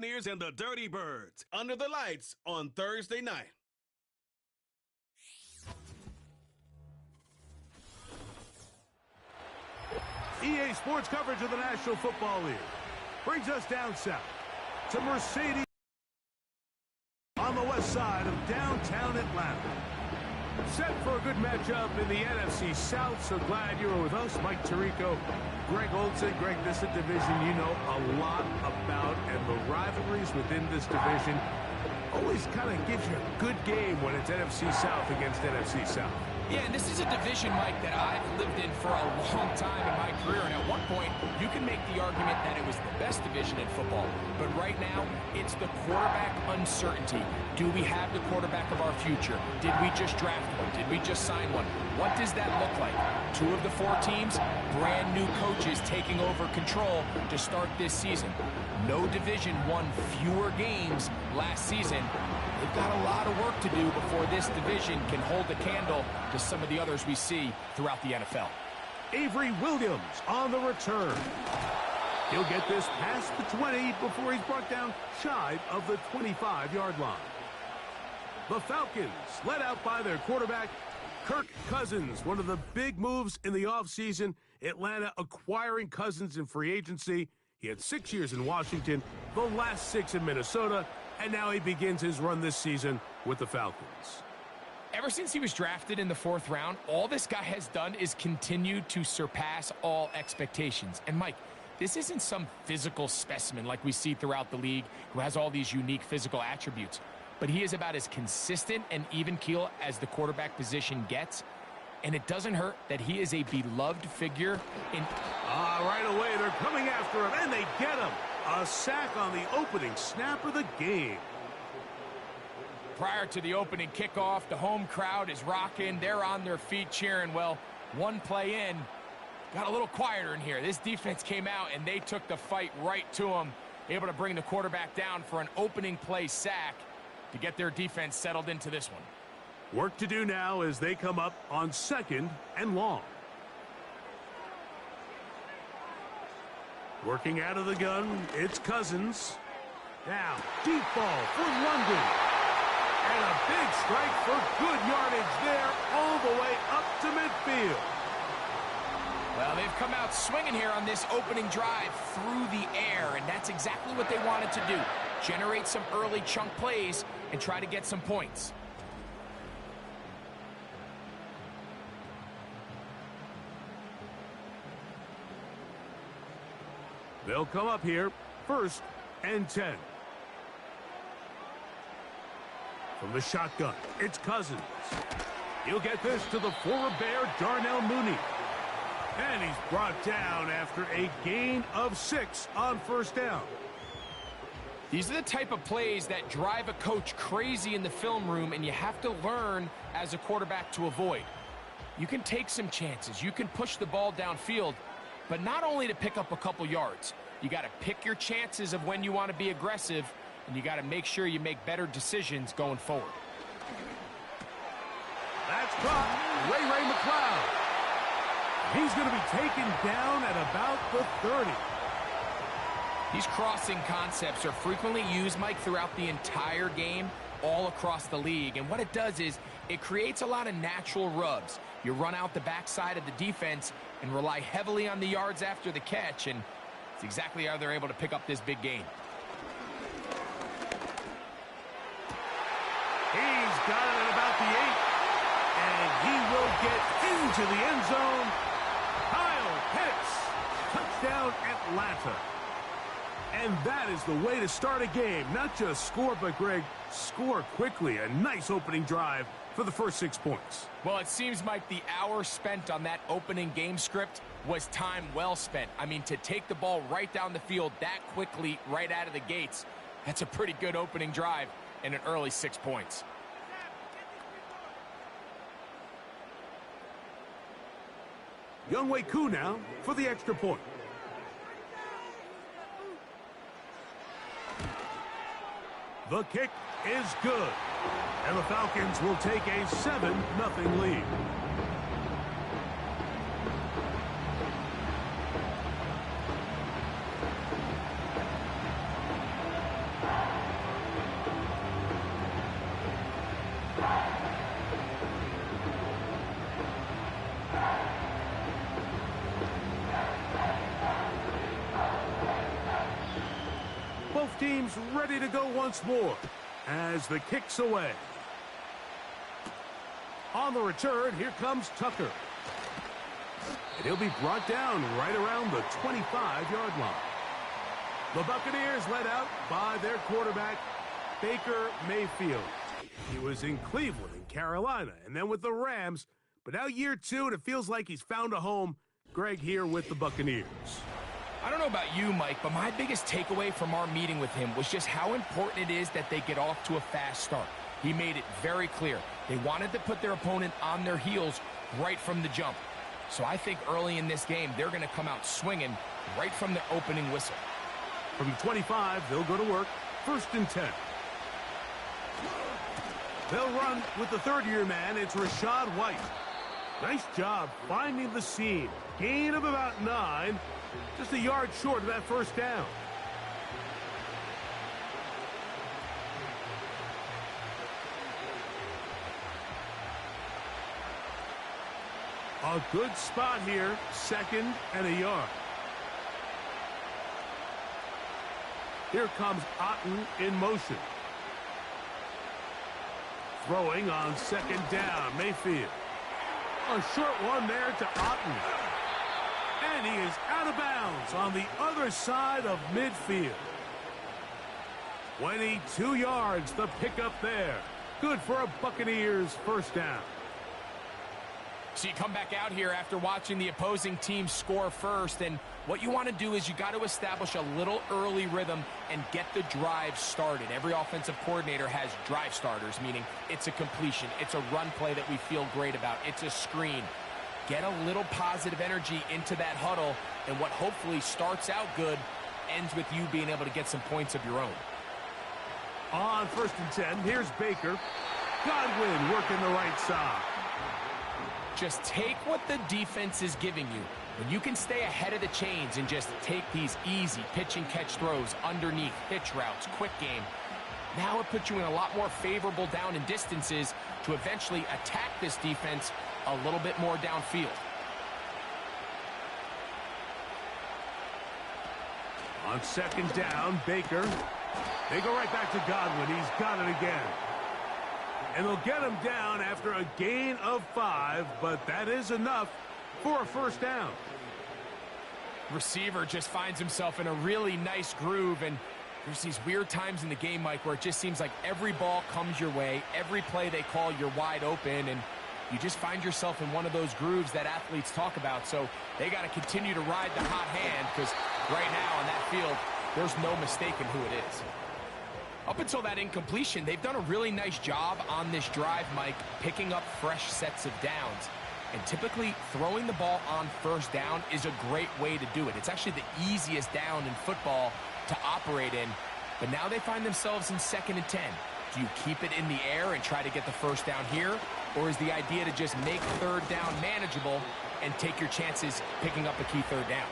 Buccaneers and the Dirty Birds under the lights on Thursday night. EA Sports coverage of the National Football League brings us down south to Mercedes on the west side of downtown Atlanta. Set for a good matchup in the NFC South, so glad you were with us. Mike Tirico, Greg Olson. Greg, this is a division you know a lot about, and the rivalries within this division always kind of gives you a good game when it's NFC South against NFC South. Yeah, and this is a division, Mike, that I've lived in for a long time in my career. And at one point, you can make the argument that it was the best division in football. But right now, it's the quarterback uncertainty. Do we have the quarterback of our future? Did we just draft one? Did we just sign one? What does that look like? 2 of the 4 teams, brand new coaches taking over control to start this season. No division won fewer games last season. They've got a lot of work to do before this division can hold a candle to some of the others we see throughout the NFL. Avery Williams on the return. He'll get this past the 20 before he's brought down shy of the 25-yard line. The Falcons, led out by their quarterback, Kirk Cousins. One of the big moves in the offseason, Atlanta acquiring Cousins in free agency. He had 6 years in Washington, the last 6 in Minnesota, and now he begins his run this season with the Falcons. Ever since he was drafted in the 4th round, all this guy has done is continue to surpass all expectations. And Mike, this isn't some physical specimen like we see throughout the league who has all these unique physical attributes. But he is about as consistent and even keel as the quarterback position gets. And it doesn't hurt that he is a beloved figure in... Right away, they're coming after him, and they get him. A sack on the opening snap of the game. Prior to the opening kickoff, the home crowd is rocking. They're on their feet cheering. Well, one play in, got a little quieter in here. This defense came out, and they took the fight right to him, able to bring the quarterback down for an opening play sack to get their defense settled into this one. Work to do now as they come up on 2nd and long. Working out of the gun, it's Cousins. Now, deep ball for London. And a big strike for good yardage there all the way up to midfield. Well, they've come out swinging here on this opening drive through the air, and that's exactly what they wanted to do. Generate some early chunk plays and try to get some points. They'll come up here, 1st and 10. From the shotgun, it's Cousins. He'll get this to the former Bear, Darnell Mooney. And he's brought down after a gain of 6 on 1st down. These are the type of plays that drive a coach crazy in the film room, and you have to learn as a quarterback to avoid. You can take some chances. You can push the ball downfield, but not only to pick up a couple yards. You got to pick your chances of when you want to be aggressive, and you got to make sure you make better decisions going forward. That's caught. Ray McLeod. He's going to be taken down at about the 30. These crossing concepts are frequently used, Mike, throughout the entire game, all across the league. And what it does is it creates a lot of natural rubs. You run out the backside of the defense and rely heavily on the yards after the catch, and it's exactly how they're able to pick up this big gain. He's got it at about the 8, and he will get into the end zone. Kyle Pitts, touchdown Atlanta. And that is the way to start a game. Not just score, but, Greg, score quickly. A nice opening drive for the first 6 points. Well, it seems like the hour spent on that opening game script was time well spent. I mean, to take the ball right down the field that quickly, right out of the gates, that's a pretty good opening drive and an early 6 points. Younghoe Koo now for the extra point. The kick is good, and the Falcons will take a 7-0 lead. Both teams ready to go once more as the kick's away. On the return, here comes Tucker. And he'll be brought down right around the 25-yard line. The Buccaneers led out by their quarterback, Baker Mayfield. He was in Cleveland and Carolina, and then with the Rams. But now year 2, and it feels like he's found a home. Greg here with the Buccaneers. I don't know about you, Mike, but my biggest takeaway from our meeting with him was just how important it is that they get off to a fast start. He made it very clear. They wanted to put their opponent on their heels right from the jump. So I think early in this game, they're going to come out swinging right from the opening whistle. From the 25, they'll go to work. 1st and 10. They'll run with the third-year man. It's Rashad White. Nice job finding the seam. Gain of about 9. Just a yard short of that first down. A good spot here. 2nd and a yard. Here comes Otten in motion. Throwing on 2nd down, Mayfield. A short one there to Otten. And he is out of bounds on the other side of midfield. 22 yards, the pickup there. Good for a Buccaneers first down. So you come back out here after watching the opposing team score first, and what you want to do is you got to establish a little early rhythm and get the drive started. Every offensive coordinator has drive starters, meaning it's a completion, it's a run play that we feel great about, it's a screen. Get a little positive energy into that huddle, and what hopefully starts out good ends with you being able to get some points of your own. On 1st and 10, here's Baker. Godwin working the right side. Just take what the defense is giving you. When you can stay ahead of the chains and just take these easy pitch and catch throws underneath, hitch routes, quick game, now it puts you in a lot more favorable down and distances to eventually attack this defense a little bit more downfield. On 2nd down, Baker. They go right back to Godwin. He's got it again. And they'll get him down after a gain of 5, but that is enough for a first down. Receiver just finds himself in a really nice groove, and there's these weird times in the game, Mike, where it just seems like every ball comes your way, every play they call, you're wide open, and you just find yourself in one of those grooves that athletes talk about. So they got to continue to ride the hot hand, because right now on that field, there's no mistaking who it is. Up until that incompletion, they've done a really nice job on this drive, Mike, picking up fresh sets of downs. And typically, throwing the ball on first down is a great way to do it. It's actually the easiest down in football to operate in. But now they find themselves in 2nd and 10. Do you keep it in the air and try to get the first down here? Or is the idea to just make 3rd down manageable and take your chances picking up a key 3rd down?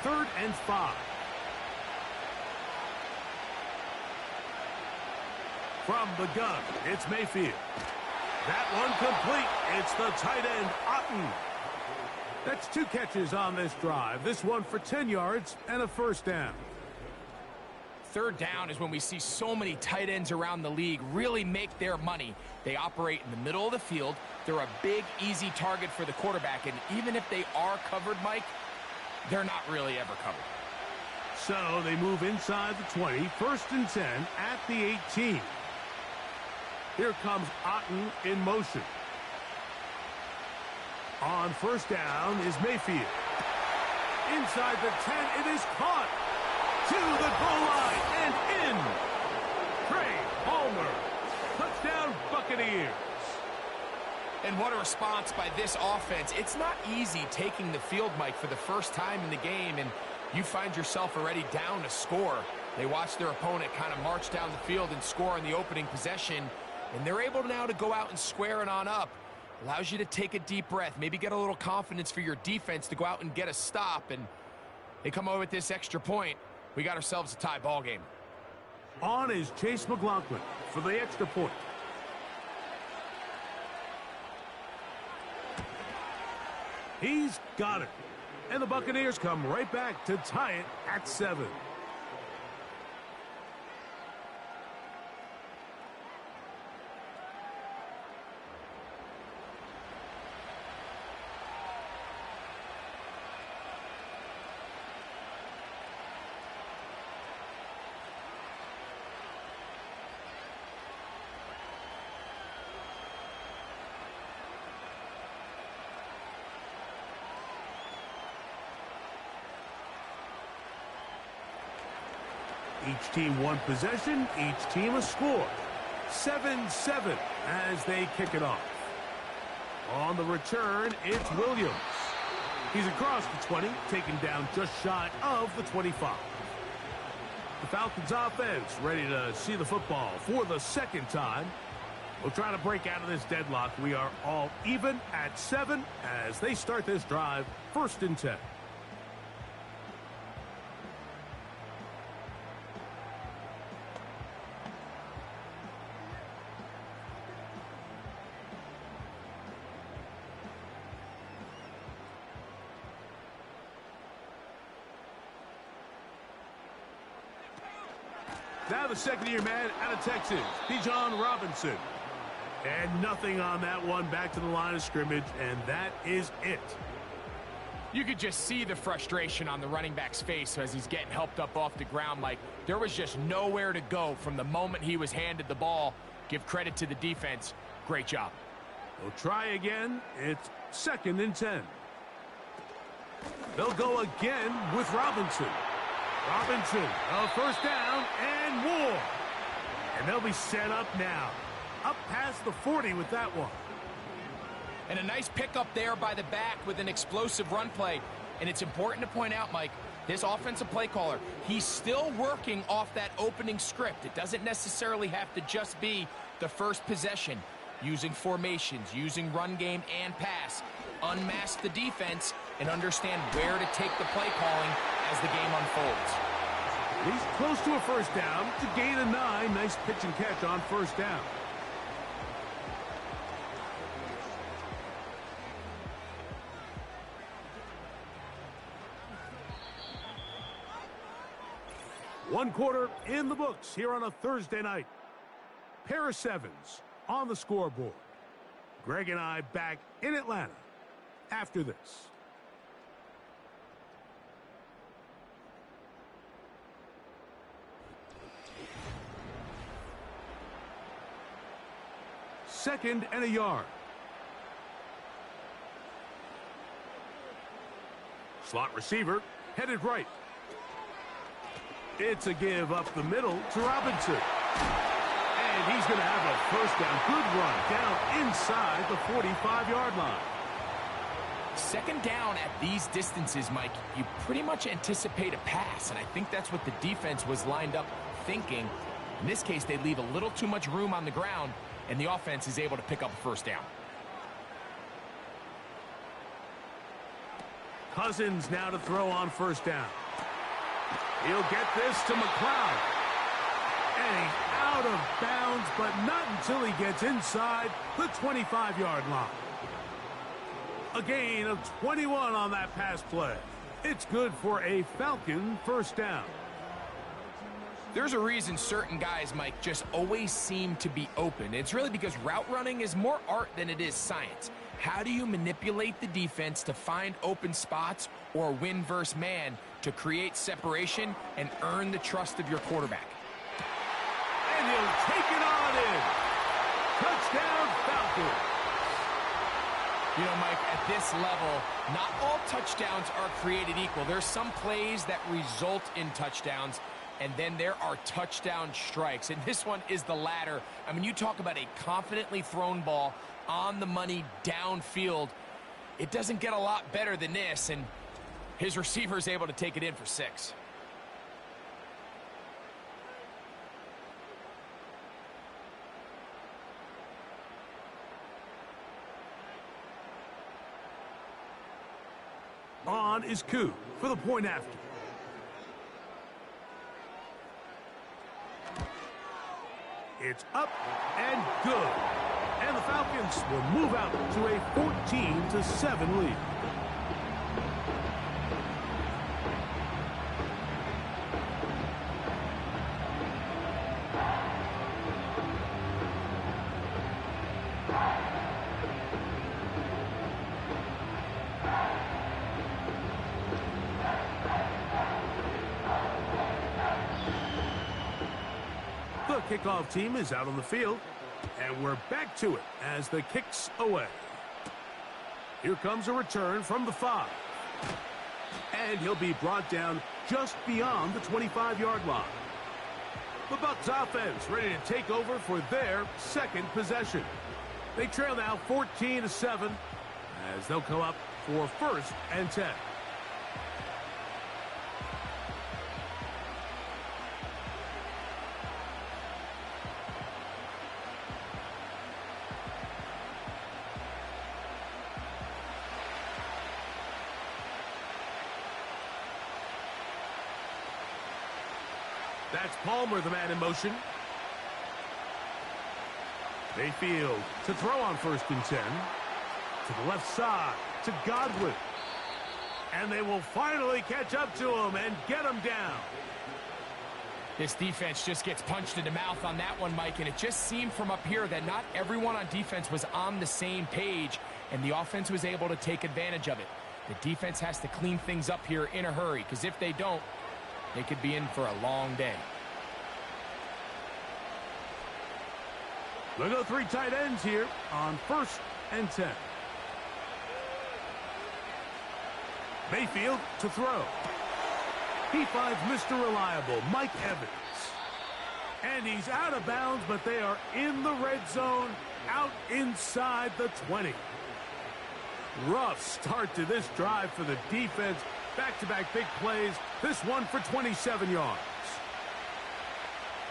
Third and 5. From the gun, it's Mayfield. That one complete. It's the tight end, Otten. That's 2 catches on this drive. This one for 10 yards and a first down. 3rd down is when we see so many tight ends around the league really make their money. They operate in the middle of the field. They're a big, easy target for the quarterback, and even if they are covered, Mike, they're not really ever covered. So they move inside the 20, 1st and 10 at the 18. Here comes Otten in motion. On 1st down is Mayfield. Inside the 10, it is caught. To the goal line and in. Trey Palmer. Touchdown Buccaneers. And what a response by this offense. It's not easy taking the field, Mike, for the first time in the game, and you find yourself already down a score. They watch their opponent kind of march down the field and score on the opening possession, and they're able now to go out and square it on up. Allows you to take a deep breath, maybe get a little confidence for your defense to go out and get a stop, and they come over with this extra point. We got ourselves a tie ball game. On is Chase McLaughlin. for the extra point. He's got it. And the Buccaneers come right back to tie it at 7. Each team one possession, each team a score. 7-7 as they kick it off. On the return, it's Williams. He's across the 20, taken down just shy of the 25. The Falcons offense ready to see the football for the second time. We'll try to break out of this deadlock. We are all even at 7 as they start this drive, 1st and 10. Now the second-year man out of Texas, Bijan Robinson. And nothing on that one, back to the line of scrimmage, and that is it. You could just see the frustration on the running back's face as he's getting helped up off the ground. Like, there was just nowhere to go from the moment he was handed the ball. Give credit to the defense. Great job. They'll try again. It's 2nd and 10. They'll go again with Robinson. Robinson, a 1st down and more. And they'll be set up now. Up past the 40 with that one. And a nice pickup there by the back with an explosive run play. And it's important to point out, Mike, this offensive play caller, he's still working off that opening script. It doesn't necessarily have to just be the first possession. Using formations, using run game and pass. Unmask the defense and understand where to take the play calling as the game unfolds. He's close to a 1st down to gain a 9. Nice pitch and catch on 1st down. One quarter in the books here on a Thursday night. Pair of 7s on the scoreboard. Greg and I back in Atlanta after this. Second and a yard. Slot receiver headed right. It's a give up the middle to Robinson. And he's going to have a 1st down. Good run down inside the 45-yard line. 2nd down at these distances, Mike, you pretty much anticipate a pass, and I think that's what the defense was lined up thinking. In this case, they leave a little too much room on the ground, and the offense is able to pick up a 1st down. Cousins now to throw on 1st down. He'll get this to McLeod. And he's out of bounds, but not until he gets inside the 25-yard line. A gain of 21 on that pass play. It's good for a Falcon 1st down. There's a reason certain guys, Mike, just always seem to be open. It's really because route running is more art than it is science. How do you manipulate the defense to find open spots or win versus man to create separation and earn the trust of your quarterback? And he'll take it on in. Touchdown, Falcons. You know, Mike, at this level, not all touchdowns are created equal. There's some plays that result in touchdowns, and then there are touchdown strikes. And this one is the latter. I mean, you talk about a confidently thrown ball on the money downfield. It doesn't get a lot better than this, and his receiver is able to take it in for 6. On is Koo for the point after. It's up and good. And the Falcons will move out to a 14-7 lead. The kickoff team is out on the field, and we're back to it as the kick's away. Here comes a return from the 5. And he'll be brought down just beyond the 25-yard line. The BUCS offense ready to take over for their second possession. They trail now 14-7 as they'll come up for 1st and 10. That's Palmer, the man in motion. Mayfield to throw on 1st and 10. To the left side, to Godwin. And they will finally catch up to him and get him down. This defense just gets punched in the mouth on that one, Mike, and it just seemed from up here that not everyone on defense was on the same page, and the offense was able to take advantage of it. The defense has to clean things up here in a hurry, because if they don't, they could be in for a long day. They'll go 3 tight ends here on 1st and 10. Mayfield to throw. He finds Mr. Reliable, Mike Evans. And he's out of bounds, but they are in the red zone, out inside the 20. Rough start to this drive for the defense. Back-to-back big plays. This one for 27 yards.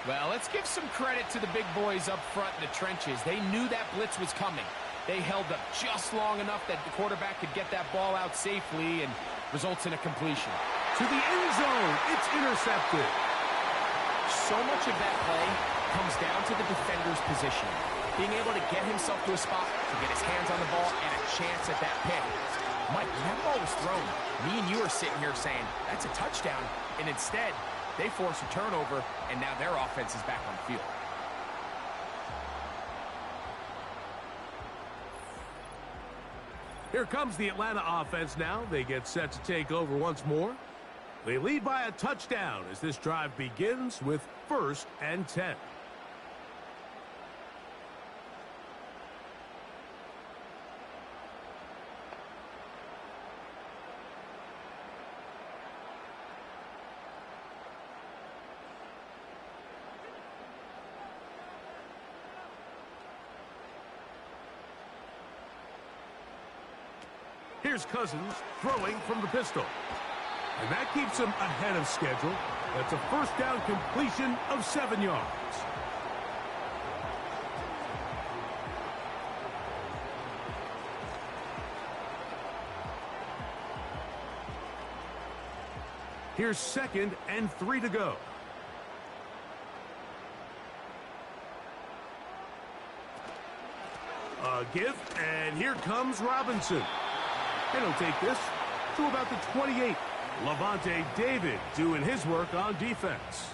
Well, let's give some credit to the big boys up front in the trenches. They knew that blitz was coming. They held up just long enough that the quarterback could get that ball out safely and results in a completion. To the end zone. It's intercepted. So much of that play comes down to the defender's position. Being able to get himself to a spot to get his hands on the ball and a chance at that pick. Mike, when that ball was thrown, me and you are sitting here saying, that's a touchdown. And instead, they force a turnover, and now their offense is back on the field. Here comes the Atlanta offense now. They get set to take over once more. They lead by a touchdown as this drive begins with 1st and 10. Here's Cousins throwing from the pistol. And that keeps him ahead of schedule. That's a 1st down completion of 7 yards. Here's 2nd and 3 to go. A give, and here comes Robinson. And he'll take this to about the 28. Levante David doing his work on defense.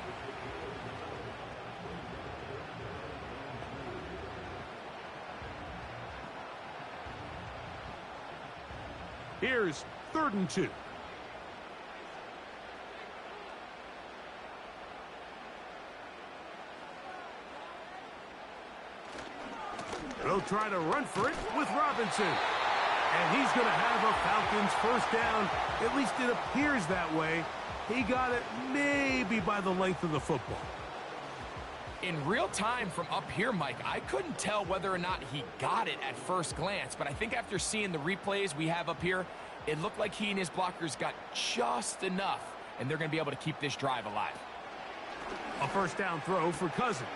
Here's 3rd and 2. They'll try to run for it with Robinson. And he's going to have a Falcons 1st down. At least it appears that way. He got it maybe by the length of the football. In real time from up here, Mike, I couldn't tell whether or not he got it at first glance, but I think after seeing the replays we have up here, it looked like he and his blockers got just enough, and they're going to be able to keep this drive alive. A 1st down throw for Cousins.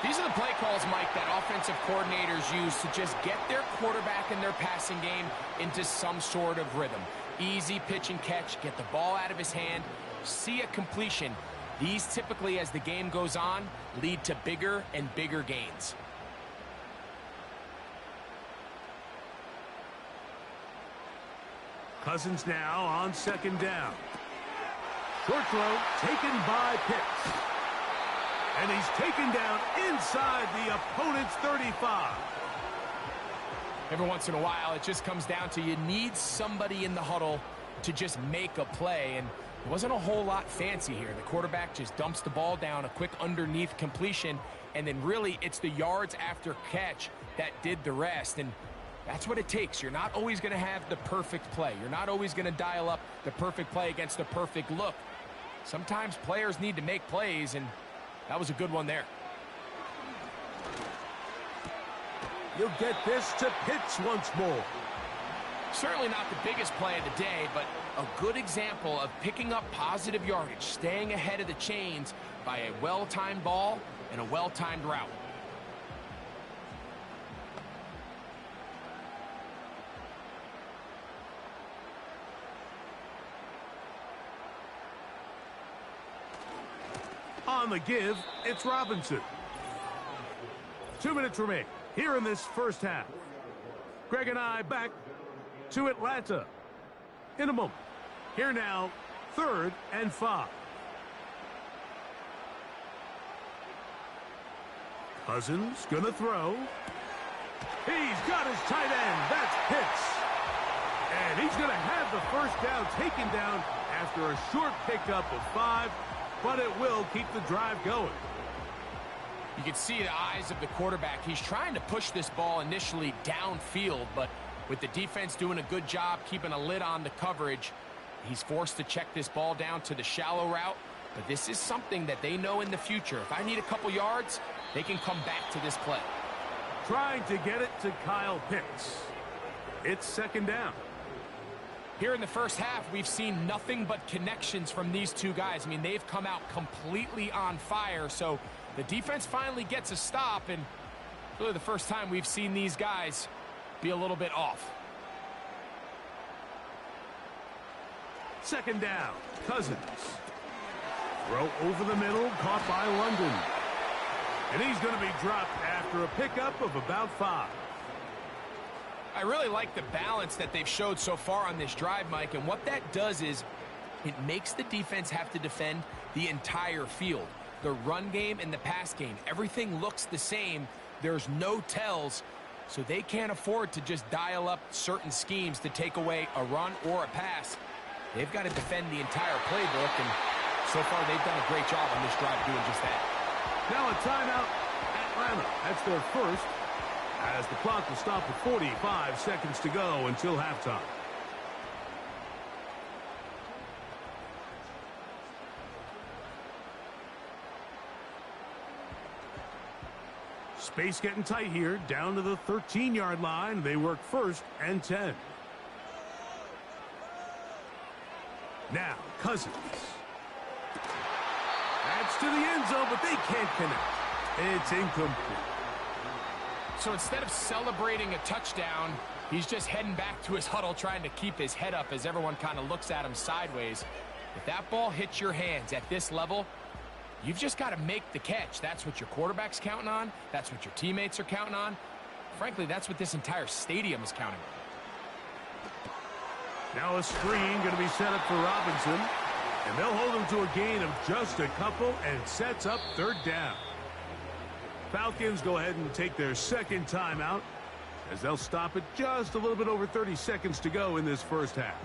These are the play calls, Mike, that offensive coordinators use to just get their quarterback and their passing game into some sort of rhythm. Easy pitch and catch, get the ball out of his hand, see a completion, These typically, as the game goes on, lead to bigger and bigger gains. Cousins now on second down. Short throw taken by Pitts. And he's taken down inside the opponent's 35. Every once in a while, it just comes down to you need somebody in the huddle to just make a play. And it wasn't a whole lot fancy here. The quarterback just dumps the ball down, a quick underneath completion, and then really it's the yards after catch that did the rest. And that's what it takes. You're not always going to have the perfect play. You're not always going to dial up the perfect play against the perfect look. Sometimes players need to make plays, and that was a good one there. You'll get this to Pitts once more. Certainly not the biggest play of the day, but a good example of picking up positive yardage, staying ahead of the chains by a well-timed ball and a well-timed route. On the give, it's Robinson. 2 minutes remain here in this first half. Greg and I back to Atlanta in a moment. Here now, 3rd and 5. Cousins gonna throw. He's got his tight end. That's Pitts. And he's gonna have the first down taken down after a short pickup of 5, but it will keep the drive going. You can see the eyes of the quarterback. He's trying to push this ball initially downfield, but with the defense doing a good job keeping a lid on the coverage, he's forced to check this ball down to the shallow route. But this is something that they know in the future. If I need a couple yards, they can come back to this play. Trying to get it to Kyle Pitts. It's 2nd down. Here in the first half, we've seen nothing but connections from these two guys. I mean, they've come out completely on fire, so the defense finally gets a stop, and really the first time we've seen these guys be a little bit off. 2nd down, Cousins. Throw over the middle, caught by London. And he's going to be dropped after a pickup of about 5. I really like the balance that they've showed so far on this drive, Mike, and what that does is it makes the defense have to defend the entire field. The run game and the pass game, everything looks the same. There's no tells, so they can't afford to just dial up certain schemes to take away a run or a pass. They've got to defend the entire playbook, and so far they've done a great job on this drive doing just that. Now a timeout, Atlanta. That's their first, as the clock will stop with 45 seconds to go until halftime. Space getting tight here, down to the 13-yard line. They work 1st and 10. Now, Cousins. That's to the end zone, but they can't connect. It's incomplete. So instead of celebrating a touchdown, he's just heading back to his huddle trying to keep his head up as everyone kind of looks at him sideways. If that ball hits your hands at this level, you've just got to make the catch. That's what your quarterback's counting on. That's what your teammates are counting on. Frankly, that's what this entire stadium is counting on. Now a screen going to be set up for Robinson. And they'll hold him to a gain of just a couple and sets up 3rd down. Falcons go ahead and take their 2nd timeout as they'll stop it just a little bit over 30 seconds to go in this first half.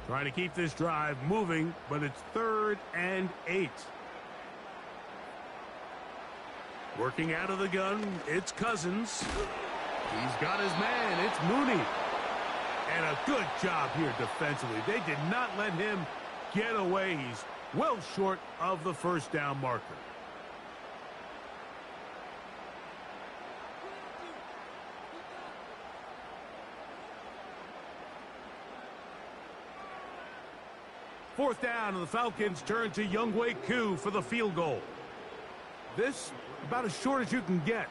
Trying to keep this drive moving, but it's 3rd and 8. Working out of the gun, it's Cousins. He's got his man, it's Mooney. And a good job here defensively. They did not let him get away. He's well short of the 1st down marker. Fourth down, and the Falcons turn to Younghoe Koo for the field goal. This about as short as you can get.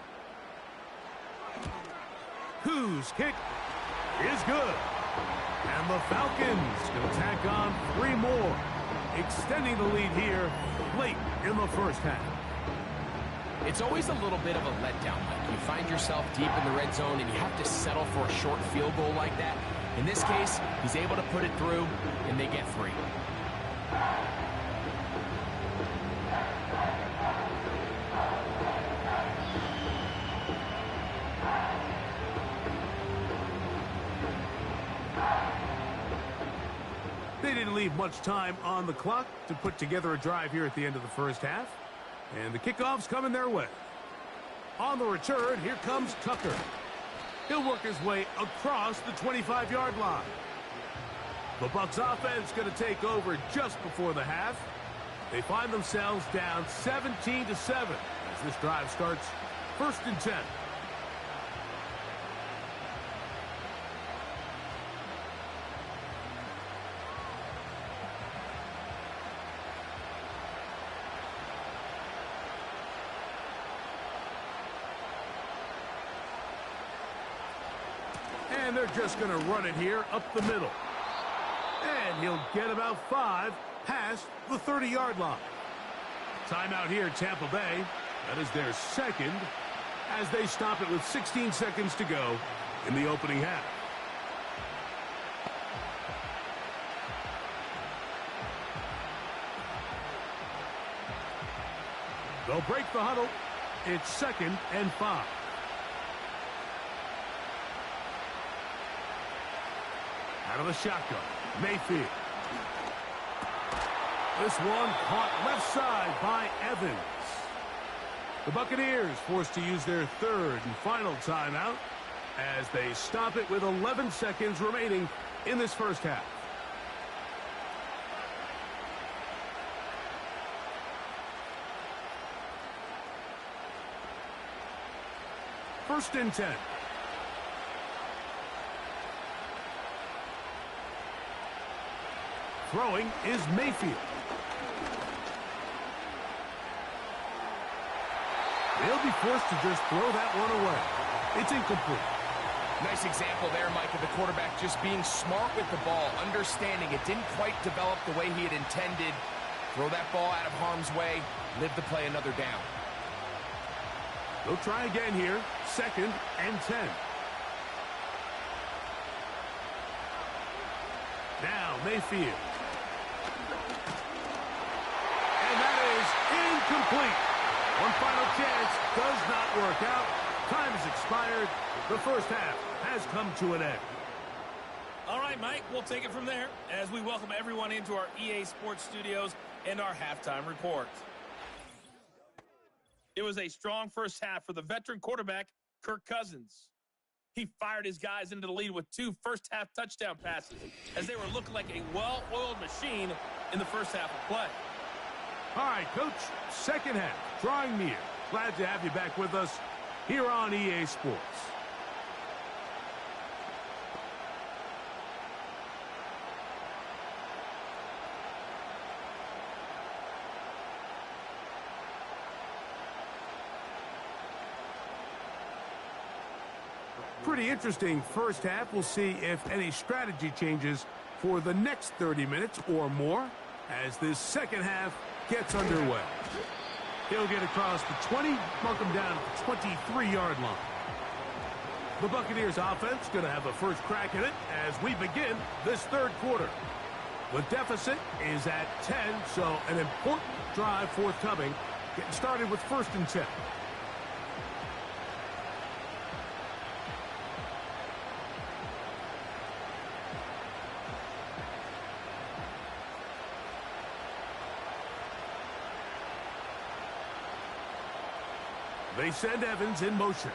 Whose kick is good. And the Falcons going to tack on 3 more, extending the lead here late in the first half. It's always a little bit of a letdown, Mike. You find yourself deep in the red zone and you have to settle for a short field goal like that. In this case, he's able to put it through, and they get 3. They didn't leave much time on the clock to put together a drive here at the end of the first half. And the kickoff's coming their way. On the return, here comes Tucker. He'll work his way across the 25-yard line. The BUCS offense going to take over just before the half. They find themselves down 17-7 as this drive starts 1st and 10. And they're just going to run it here up the middle. And he'll get about 5 past the 30-yard line. Timeout here, Tampa Bay. That is their second as they stop it with 16 seconds to go in the opening half. They'll break the huddle. It's 2nd and 5. Out of the shotgun, Mayfield. This one caught left side by Evans. The Buccaneers forced to use their 3rd and final timeout as they stop it with 11 seconds remaining in this first half. First and 10. Throwing is Mayfield. They'll be forced to just throw that one away. It's incomplete. Nice example there, Mike, of the quarterback just being smart with the ball, understanding it didn't quite develop the way he had intended. Throw that ball out of harm's way, live to play another down. They'll try again here, 2nd and 10. Now Mayfield. And that is incomplete. One final chance does not work out. Time has expired. The first half has come to an end. All right, Mike, we'll take it from there as we welcome everyone into our EA Sports studios and our halftime report. It was a strong first half for the veteran quarterback, Kirk Cousins. He fired his guys into the lead with 2 first-half touchdown passes as they were looking like a well-oiled machine in the first half of play. All right, Coach, second half, drawing near. Glad to have you back with us here on EA Sports. Pretty interesting first half. We'll see if any strategy changes for the next 30 minutes or more as this second half gets underway. He'll get across the 20, mark him down at the 23-yard line. The Buccaneers offense going to have a first crack at it as we begin this third quarter. The deficit is at 10, so an important drive forthcoming. Getting started with 1st and 10. They send Evans in motion.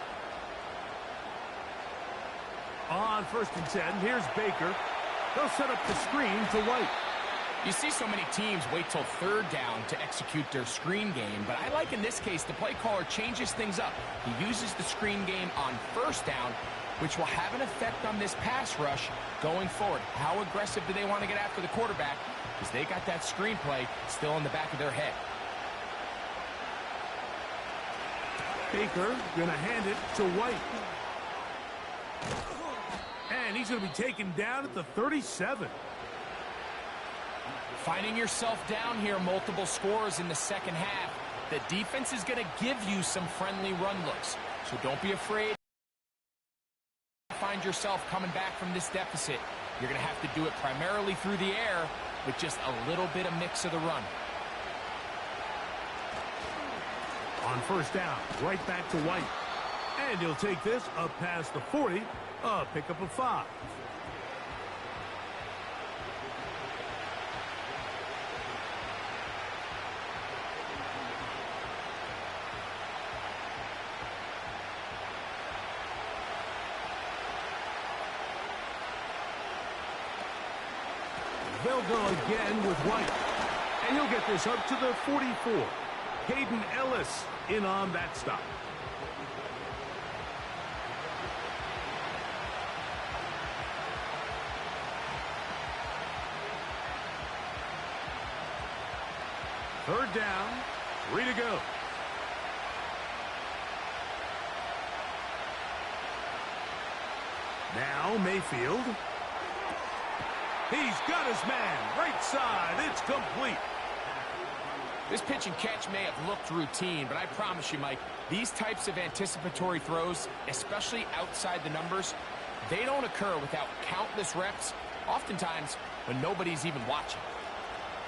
On 1st and 10, here's Baker. They'll set up the screen to White. You see so many teams wait till 3rd down to execute their screen game, but I like in this case the play caller changes things up. He uses the screen game on 1st down, which will have an effect on this pass rush going forward. How aggressive do they want to get after the quarterback? Because they got that screen play still in the back of their head. Baker going to hand it to White. And he's going to be taken down at the 37. Finding yourself down here multiple scores in the second half, the defense is going to give you some friendly run looks. So don't be afraid to find yourself coming back from this deficit. You're going to have to do it primarily through the air with just a little bit of mix of the run. On first down, right back to White. And he'll take this up past the 40, a pickup of 5. They'll go again with White. And he'll get this up to the 44. Hayden Ellis in on that stop. Third down, 3 to go. Now Mayfield. He's got his man, right side, it's complete. This pitch and catch may have looked routine, but I promise you, Mike, these types of anticipatory throws, especially outside the numbers, they don't occur without countless reps, oftentimes when nobody's even watching.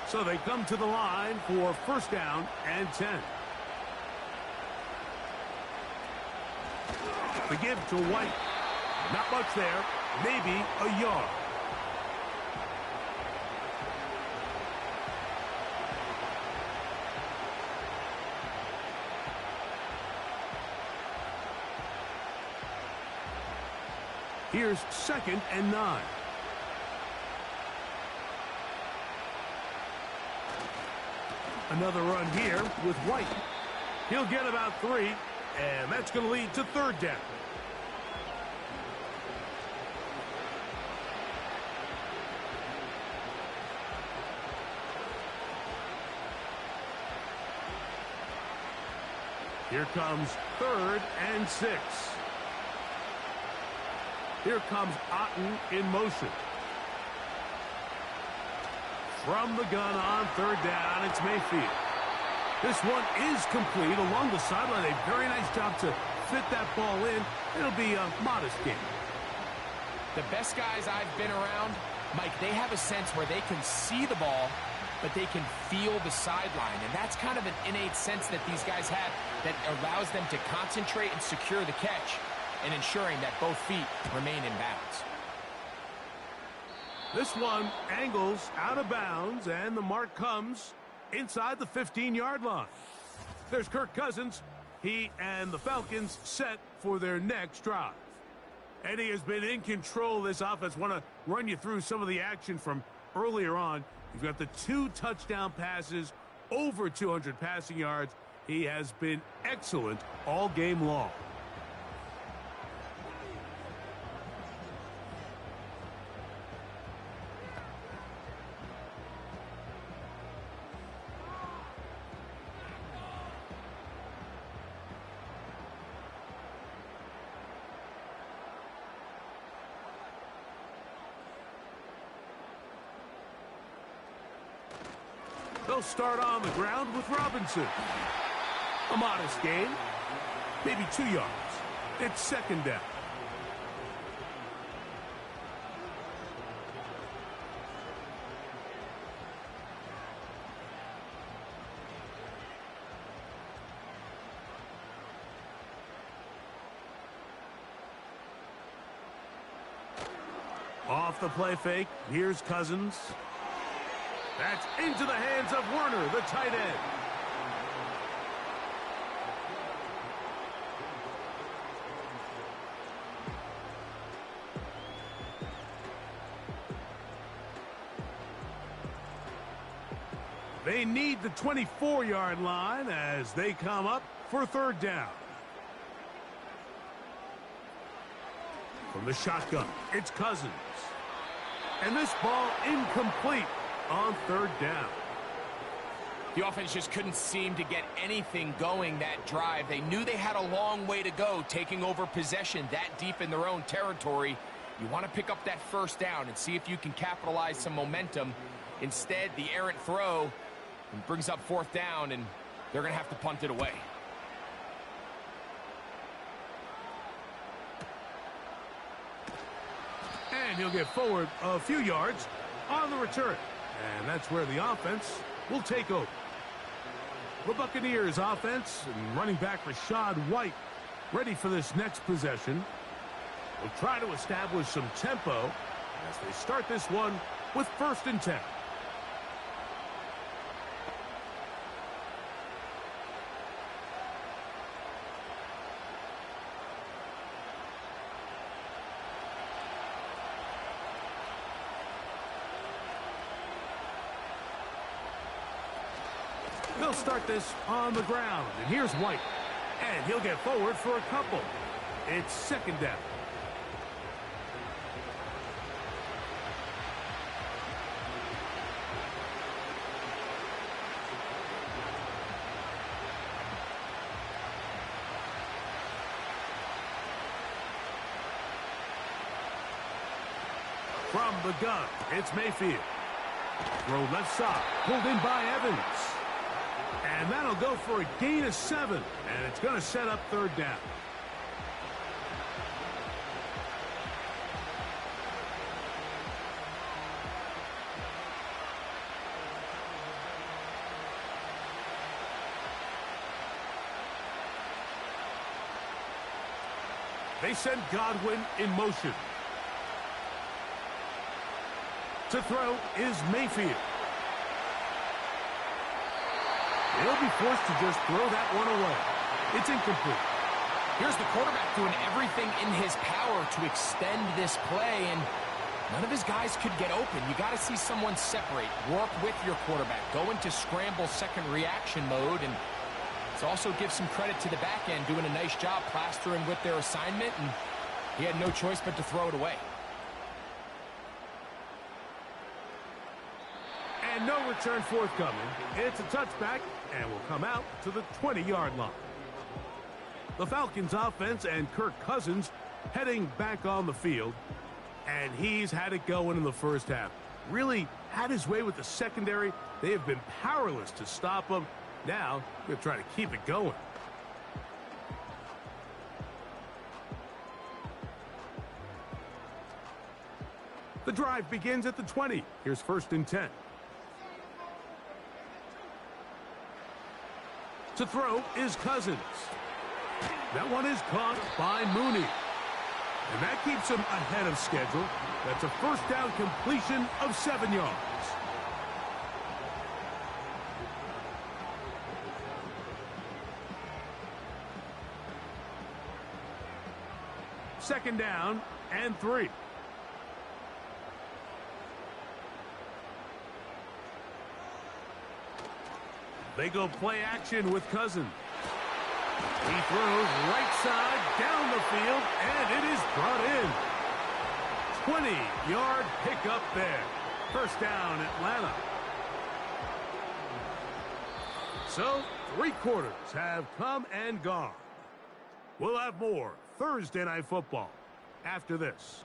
So they come to the line for first down and 10. The give to White. Not much there, maybe a yard. Here's 2nd and 9. Another run here with White. He'll get about 3, and that's going to lead to third down. Here comes 3rd and 6. Here comes Otten in motion. From the gun on third down, it's Mayfield. This one is complete along the sideline. A very nice job to fit that ball in. It'll be a modest game. The best guys I've been around, Mike, they have a sense where they can see the ball, but they can feel the sideline. And that's kind of an innate sense that these guys have that allows them to concentrate and secure the catch and ensuring that both feet remain in bounds. This one angles out of bounds, and the mark comes inside the 15-yard line. There's Kirk Cousins. He and the Falcons set for their next drive. And he has been in control of this offense. Want to run you through some of the action from earlier on. You've got the 2 touchdown passes, over 200 passing yards. He has been excellent all game long. They'll start on the ground with Robinson. A modest gain, maybe 2 yards. It's 2nd down. Off the play fake, here's Cousins. That's into the hands of Werner, the tight end. They need the 24-yard line as they come up for third down. From the shotgun, it's Cousins. And this ball incomplete on third down. The offense just couldn't seem to get anything going that drive. They knew they had a long way to go, taking over possession that deep in their own territory. You want to pick up that first down and see if you can capitalize some momentum. Instead, the errant throw brings up fourth down, and they're going to have to punt it away. And he'll get forward a few yards on the return. And that's where the offense will take over. The Buccaneers offense and running back Rachaad White ready for this next possession. Will try to establish some tempo as they start this one with 1st and 10. They'll start this on the ground, and here's White. And he'll get forward for a couple. It's 2nd down. From the gun, it's Mayfield. Throw left side, pulled in by Evans. And that'll go for a gain of 7. And it's going to set up 3rd down. They send Godwin in motion. To throw is Mayfield. He'll be forced to just throw that one away. It's incomplete. Here's the quarterback doing everything in his power to extend this play, and none of his guys could get open. You got to see someone separate, work with your quarterback, go into scramble second reaction mode, and let's also give some credit to the back end doing a nice job plastering with their assignment, and he had no choice but to throw it away. And no return forthcoming. It's a touchback and will come out to the 20-yard line. The Falcons offense and Kirk Cousins heading back on the field. And he's had it going in the first half. Really had his way with the secondary. They have been powerless to stop him. Now, they're trying to keep it going. The drive begins at the 20. Here's 1st and 10. To throw is Cousins. That one is caught by Mooney. And that keeps him ahead of schedule. That's a 1st down completion of 7 yards. Second down and 3. They go play action with Cousins. He throws right side down the field, and it is brought in. 20-yard pickup there. 1st down, Atlanta. So, 3 quarters have come and gone. We'll have more Thursday Night Football after this.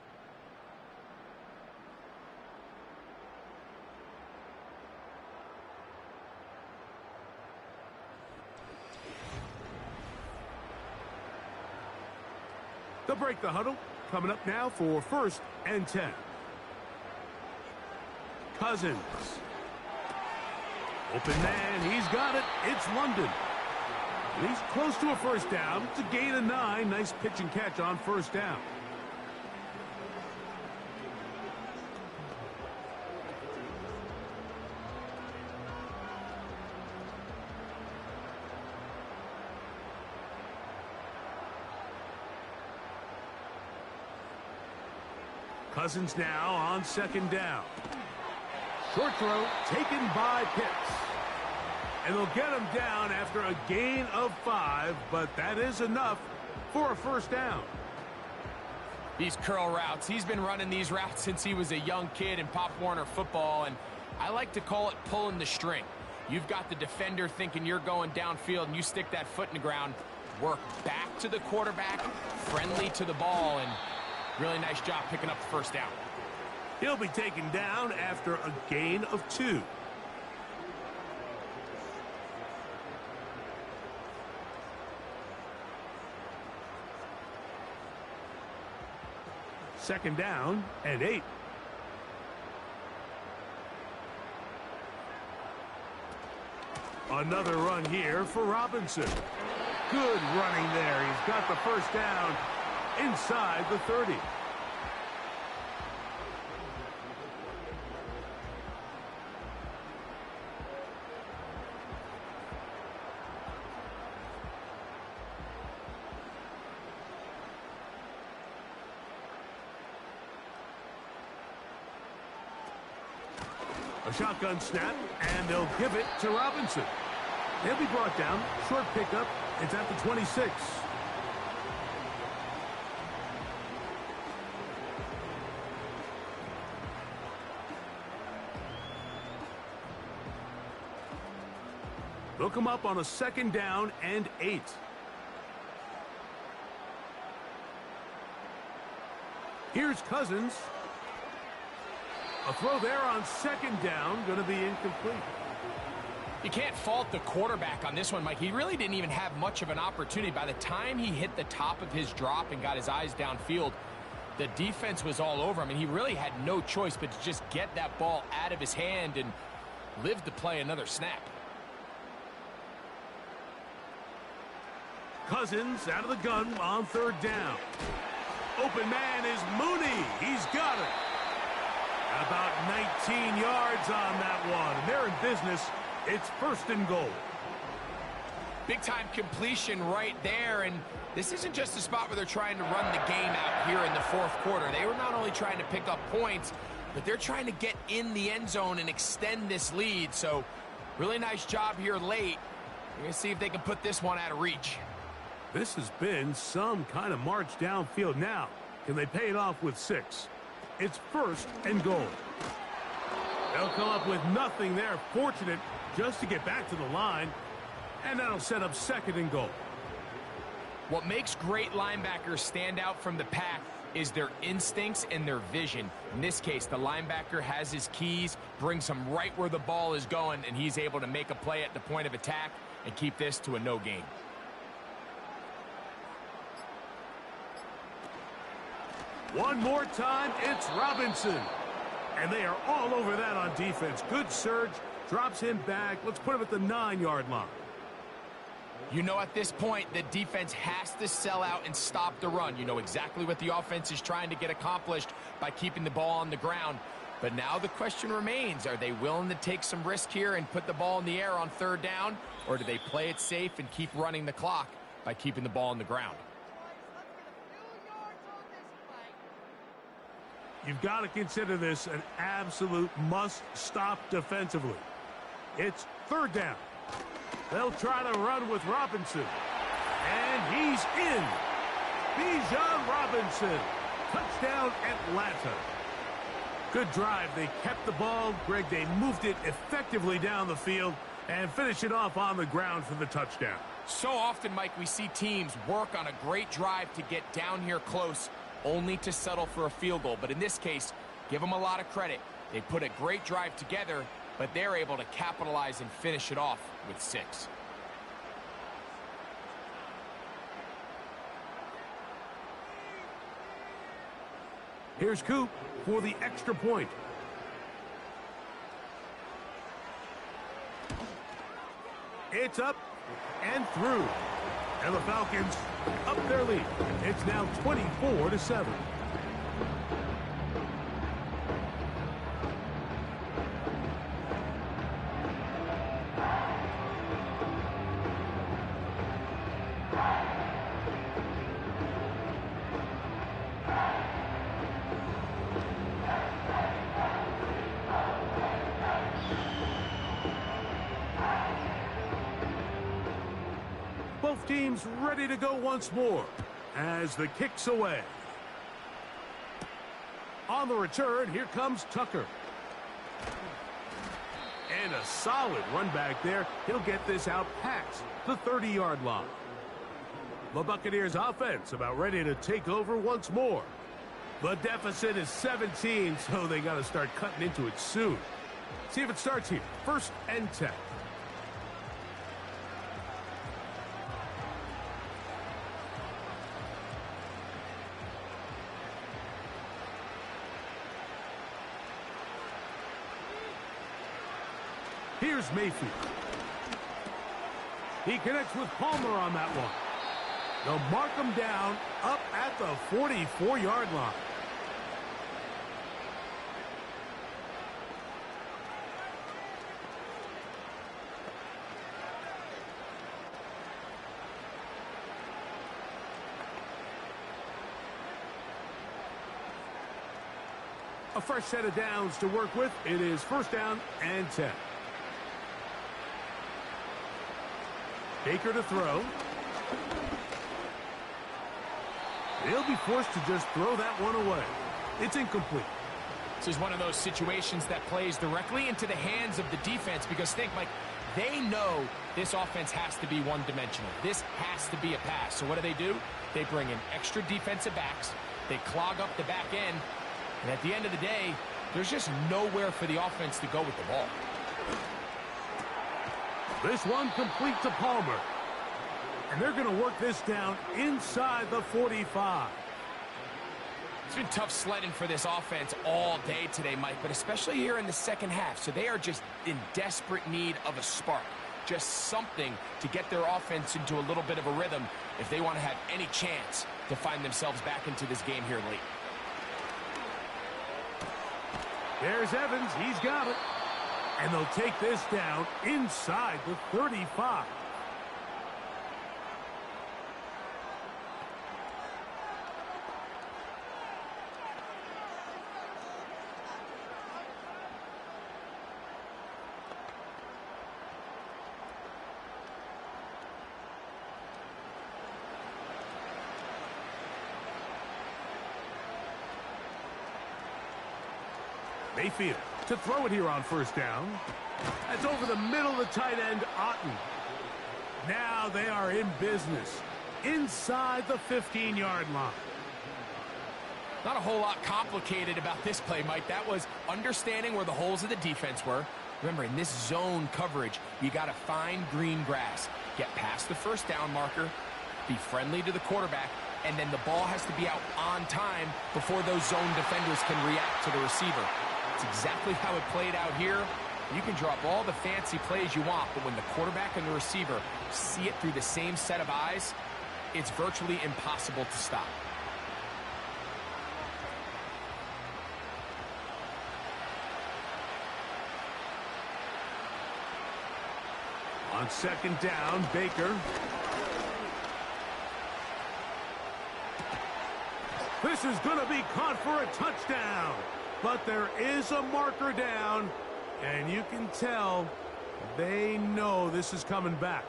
They'll break the huddle. Coming up now for 1st and 10. Cousins. Open man. He's got it. It's London. And he's close to a 1st down. It's a gain of 9. Nice pitch and catch on 1st down. Cousins now on 2nd down. Short throw taken by Pitts. And they'll get him down after a gain of 5, but that is enough for a 1st down. These curl routes, he's been running these routes since he was a young kid in Pop Warner football, and I like to call it pulling the string. You've got the defender thinking you're going downfield, and you stick that foot in the ground. Work back to the quarterback, friendly to the ball, and really nice job picking up the first down. He'll be taken down after a gain of 2. Second down and 8. Another run here for Robinson. Good running there. He's got the first down inside the 30. A shotgun snap, and they'll give it to Robinson. He'll be brought down. Short pickup. It's at the 26. They'll come up on a second down and 8. Here's Cousins. A throw there on second down, going to be incomplete. You can't fault the quarterback on this one, Mike. He really didn't even have much of an opportunity. By the time he hit the top of his drop and got his eyes downfield, the defense was all over him, and he really had no choice but to just get that ball out of his hand and live to play another snap. Cousins out of the gun on third down. Open man is Mooney. He's got it. About 19 yards on that one. And they're in business. It's first and goal. Big-time completion right there, and this isn't just a spot where they're trying to run the game out here in the fourth quarter. They were not only trying to pick up points, but they're trying to get in the end zone and extend this lead. So, really nice job here late. We're going to see if they can put this one out of reach. This has been some kind of march downfield. Now, can they pay it off with 6? It's first and goal. They'll come up with nothing there. Fortunate just to get back to the line. And that'll set up second and goal. What makes great linebackers stand out from the pack is their instincts and their vision. In this case, the linebacker has his keys, brings him right where the ball is going, and he's able to make a play at the point of attack and keep this to a no gain. One more time, it's Robinson. And they are all over that on defense. Good surge, drops him back. Let's put him at the 9-yard line. You know, at this point, the defense has to sell out and stop the run. You know exactly what the offense is trying to get accomplished by keeping the ball on the ground. But now the question remains, are they willing to take some risk here and put the ball in the air on third down? Or do they play it safe and keep running the clock by keeping the ball on the ground? You've got to consider this an absolute must-stop defensively. It's third down. They'll try to run with Robinson. And he's in. Bijan Robinson. Touchdown, Atlanta. Good drive. They kept the ball. Greg, they moved it effectively down the field and finish it off on the ground for the touchdown. So often, Mike, we see teams work on a great drive to get down here close, only to settle for a field goal. But in this case, give them a lot of credit. They put a great drive together, but they're able to capitalize and finish it off with 6. Here's Coop for the extra point. It's up and through. And the Falcons up their lead. It's now 24-7. Both teams ready to go once more as the kick's away. On the return, here comes Tucker. And a solid run back there. He'll get this out past the 30-yard line. The Buccaneers offense about ready to take over once more. The deficit is 17, so they got to start cutting into it soon. See if it starts here. 1st and 10. Here's Mayfield. He connects with Palmer on that one. They'll mark him down up at the 44-yard line. A fresh set of downs to work with. It is 1st down and 10. Baker to throw. They'll be forced to just throw that one away. It's incomplete. This is one of those situations that plays directly into the hands of the defense because think, Mike, they know this offense has to be one-dimensional. This has to be a pass. So what do? They bring in extra defensive backs. They clog up the back end. And at the end of the day, there's just nowhere for the offense to go with the ball. This one complete to Palmer. And they're going to work this down inside the 45. It's been tough sledding for this offense all day today, Mike, but especially here in the second half. So they are just in desperate need of a spark. Just something to get their offense into a little bit of a rhythm if they want to have any chance to find themselves back into this game here late. There's Evans. He's got it. And they'll take this down inside the 35. Mayfield to throw it here on 1st down. That's over the middle of the tight end, Otten. Now they are in business inside the 15-yard line. Not a whole lot complicated about this play, Mike. That was understanding where the holes of the defense were. Remember, in this zone coverage, you got to find green grass. Get past the 1st down marker, be friendly to the quarterback, and then the ball has to be out on time before those zone defenders can react to the receiver. That's exactly how it played out here. You can drop all the fancy plays you want, but when the quarterback and the receiver see it through the same set of eyes, it's virtually impossible to stop. On 2nd down, Baker. This is going to be caught for a touchdown. But there is a marker down, and you can tell they know this is coming back.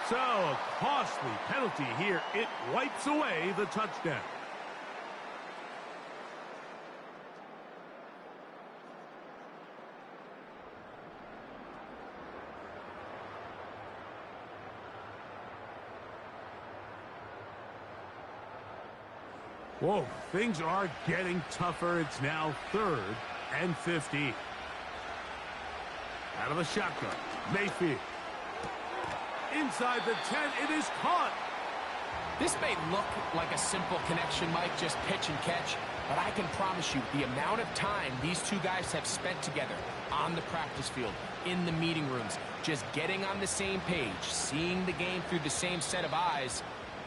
So, a costly penalty here. It wipes away the touchdown. Whoa, things are getting tougher. It's now 3rd and 15. Out of the shotgun, Mayfield. Inside the 10, it is caught. This may look like a simple connection, Mike, just pitch and catch, but I can promise you the amount of time these two guys have spent together on the practice field, in the meeting rooms, just getting on the same page, seeing the game through the same set of eyes,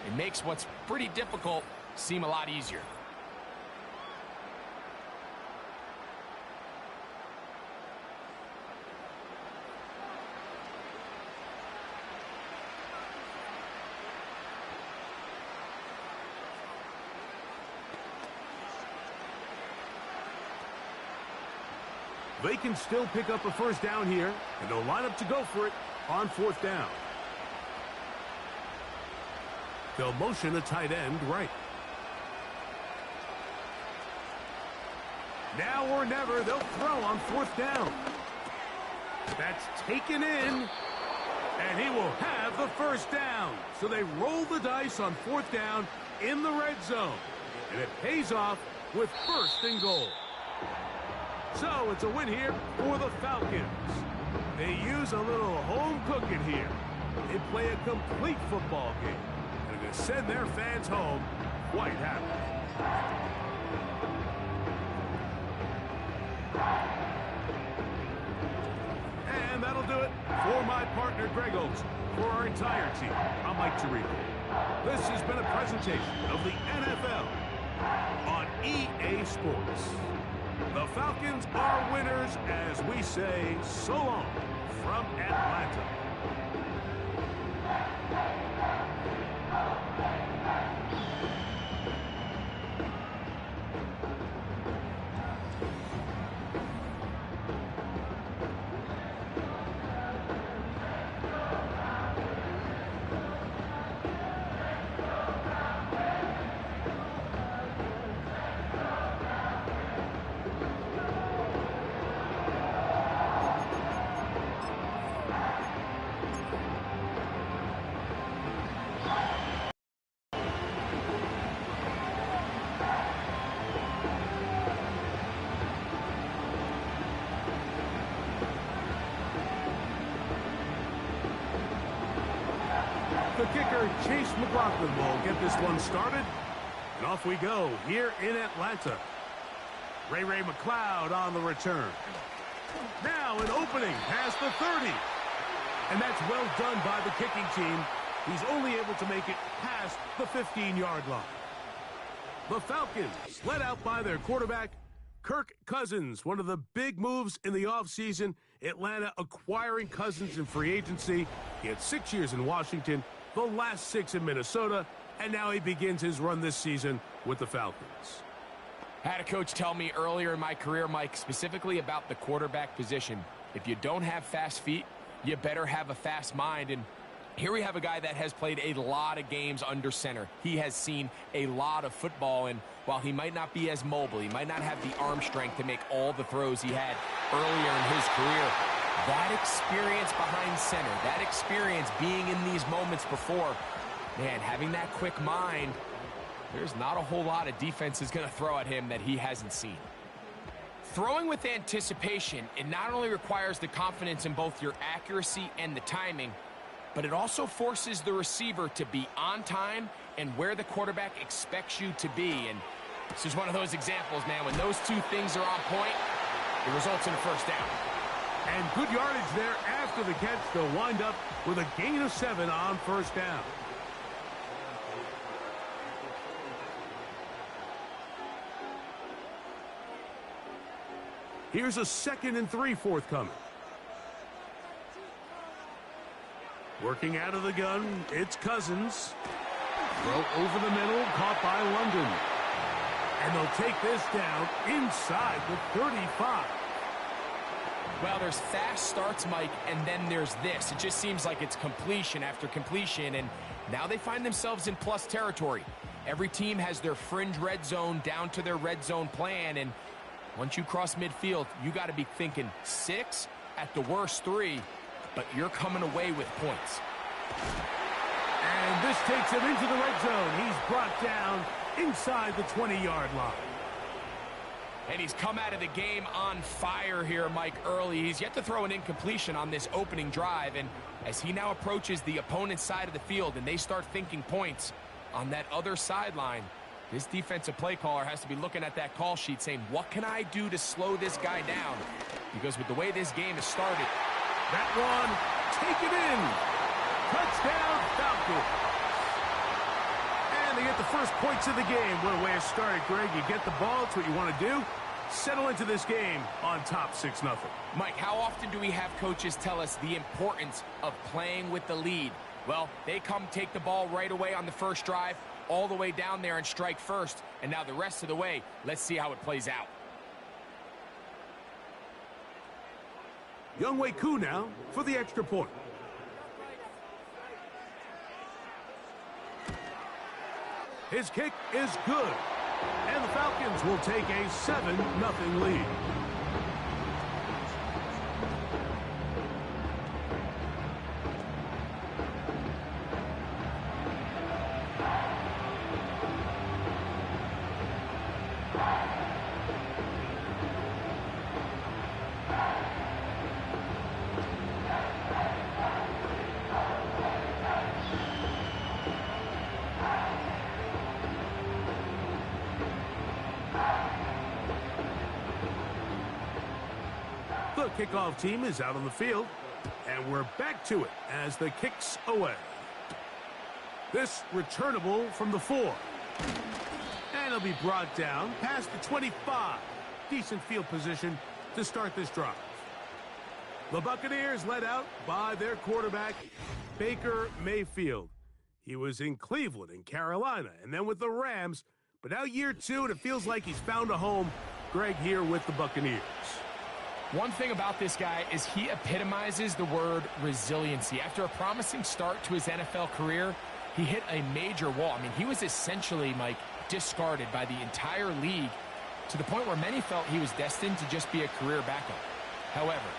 it makes what's pretty difficult seem a lot easier. They can still pick up a 1st down here, and they'll line up to go for it on 4th down. They'll motion a tight end right. Now or never, they'll throw on 4th down. That's taken in, and he will have the 1st down. So they roll the dice on 4th down in the red zone, and it pays off with 1st and goal. So it's a win here for the Falcons. They use a little home cooking here. They play a complete football game, and they send their fans home quite happy. And that'll do it for my partner, Greg Oaks. For our entire team, I'm Mike Tirico. This has been a presentation of the NFL on EA Sports. The Falcons are winners as we say so long from Atlanta. The kicker, Chase McLaughlin, will get this one started. And off we go here in Atlanta. Ray McLeod on the return. Now an opening past the 30. And that's well done by the kicking team. He's only able to make it past the 15-yard line. The Falcons, led out by their quarterback, Kirk Cousins. One of the big moves in the offseason, Atlanta acquiring Cousins in free agency. He had 6 years in Washington, the last 6 in Minnesota, and now he begins his run this season with the Falcons. I had a coach tell me earlier in my career, Mike, specifically about the quarterback position. If you don't have fast feet, you better have a fast mind. And here we have a guy that has played a lot of games under center. He has seen a lot of football, and while he might not be as mobile, he might not have the arm strength to make all the throws he had earlier in his career, that experience behind center, that experience being in these moments before, man, having that quick mind, there's not a whole lot of defense is going to throw at him that he hasn't seen. Throwing with anticipation, it not only requires the confidence in both your accuracy and the timing, but it also forces the receiver to be on time and where the quarterback expects you to be. And this is one of those examples, man, when those two things are on point, it results in a 1st down. And good yardage there after the catch. They'll wind up with a gain of 7 on 1st down. Here's a 2nd and 3 forthcoming. Working out of the gun, it's Cousins. Throw over the middle, caught by London. And they'll take this down inside the 35. Well, there's fast starts, Mike, and then there's this. It just seems like it's completion after completion, and now they find themselves in plus territory. Every team has their fringe red zone down to their red zone plan, and once you cross midfield, you got to be thinking 6, at the worst 3, but you're coming away with points. And this takes him into the red zone. He's brought down inside the 20-yard line. And he's come out of the game on fire here, Mike, early. He's yet to throw an incompletion on this opening drive, and as he now approaches the opponent's side of the field and they start thinking points on that other sideline, this defensive play caller has to be looking at that call sheet saying, what can I do to slow this guy down? Because with the way this game has started, that one, take it in. Touchdown, Falcons. And they get the first points of the game. What a way to start it, Greg. You get the ball. It's what you want to do. Settle into this game on top 6-0. Mike, how often do we have coaches tell us the importance of playing with the lead? Well, they come take the ball right away on the first drive, all the way down there and strike first. And now the rest of the way, let's see how it plays out. Younghoe Koo now for the extra point. His kick is good. And the Falcons will take a 7-0 lead. The kickoff team is out on the field, and we're back to it as the kick's away. This returnable from the 4. And it'll be brought down past the 25. Decent field position to start this drive. The Buccaneers led out by their quarterback, Baker Mayfield. He was in Cleveland and Carolina, and then with the Rams. But now year 2, and it feels like he's found a home. Greg here with the Buccaneers. One thing about this guy is he epitomizes the word resiliency. After a promising start to his NFL career, he hit a major wall. I mean, he was essentially, Mike, discarded by the entire league to the point where many felt he was destined to just be a career backup. However,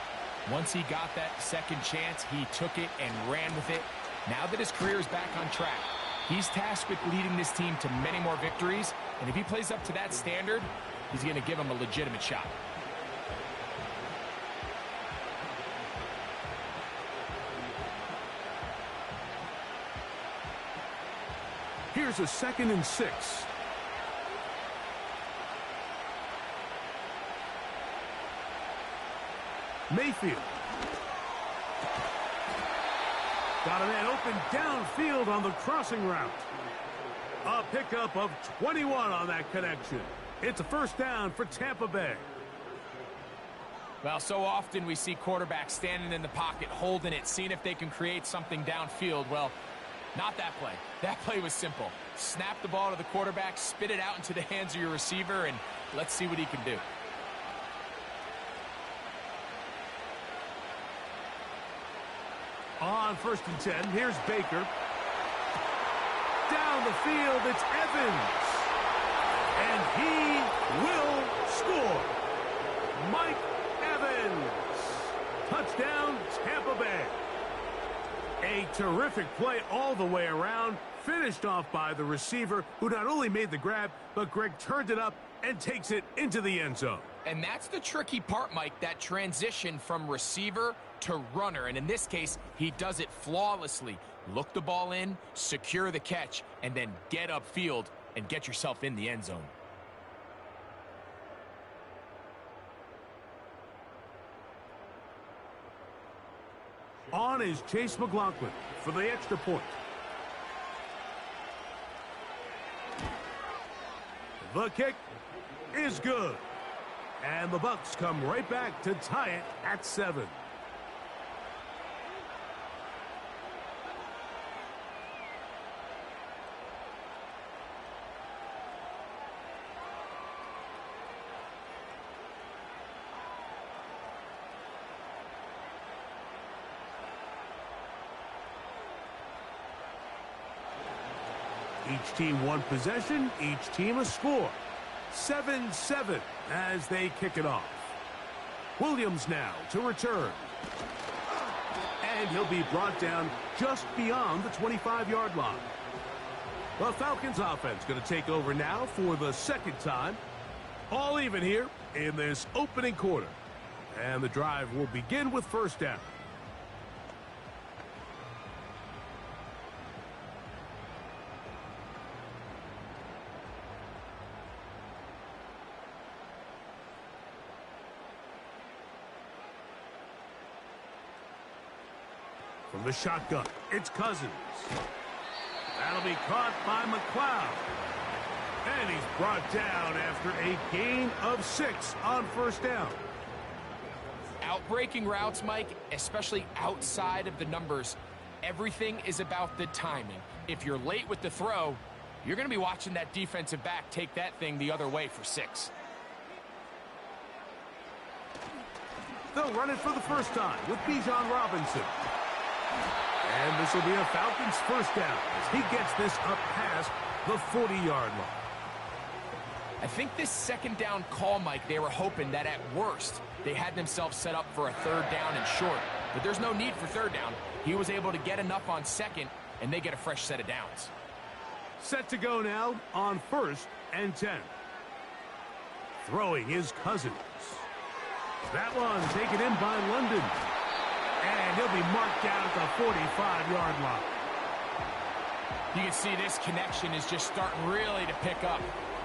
once he got that second chance, he took it and ran with it. Now that his career is back on track, he's tasked with leading this team to many more victories, and if he plays up to that standard, he's going to give him a legitimate shot. Here's a 2nd and 6. Mayfield. Got a man open downfield on the crossing route. A pickup of 21 on that connection. It's a first down for Tampa Bay. Well, so often we see quarterbacks standing in the pocket, holding it, seeing if they can create something downfield. Well, not that play. That play was simple. Snap the ball to the quarterback, spit it out into the hands of your receiver, and let's see what he can do. On 1st and 10, here's Baker. Down the field, it's Evans. And he will score. Mike Evans. Touchdown, Tampa Bay. A terrific play all the way around, finished off by the receiver, who not only made the grab, but Greg turned it up and takes it into the end zone. And that's the tricky part, Mike, that transition from receiver to runner. And in this case, he does it flawlessly. Look the ball in, secure the catch, and then get upfield and get yourself in the end zone. On is Chase McLaughlin for the extra point. The kick is good. And the BUCS come right back to tie it at 7. Each team one possession, each team a score. 7-7 as they kick it off. Williams now to return. And he'll be brought down just beyond the 25-yard line. The Falcons offense going to take over now for the 2nd time. All even here in this opening quarter. And the drive will begin with first down. From the shotgun, it's Cousins. That'll be caught by McLeod. And he's brought down after a gain of 6 on first down. Outbreaking routes, Mike, especially outside of the numbers, everything is about the timing. If you're late with the throw, you're going to be watching that defensive back take that thing the other way for 6. They'll run it for the first time with Bijan Robinson. And this will be a Falcons first down as he gets this up past the 40-yard line. I think this second down call, Mike, they were hoping that at worst they had themselves set up for a third down and short. But there's no need for third down. He was able to get enough on second, and they get a fresh set of downs. Set to go now on 1st and 10. Throwing is Cousins. That one taken in by London. And he'll be marked down at the 45-yard line. You can see this connection is just starting really to pick up.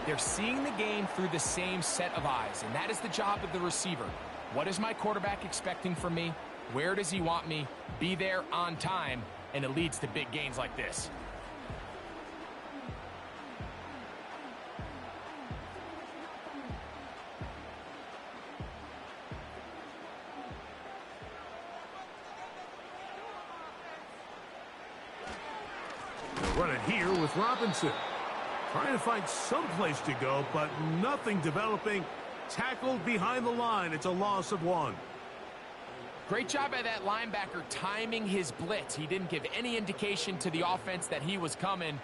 They're seeing the game through the same set of eyes, and that is the job of the receiver. What is my quarterback expecting from me? Where does he want me? Be there on time, and it leads to big gains like this. Run it here with Robinson. Trying to find some place to go, but nothing developing. Tackled behind the line. It's a loss of 1. Great job by that linebacker timing his blitz. He didn't give any indication to the offense that he was coming,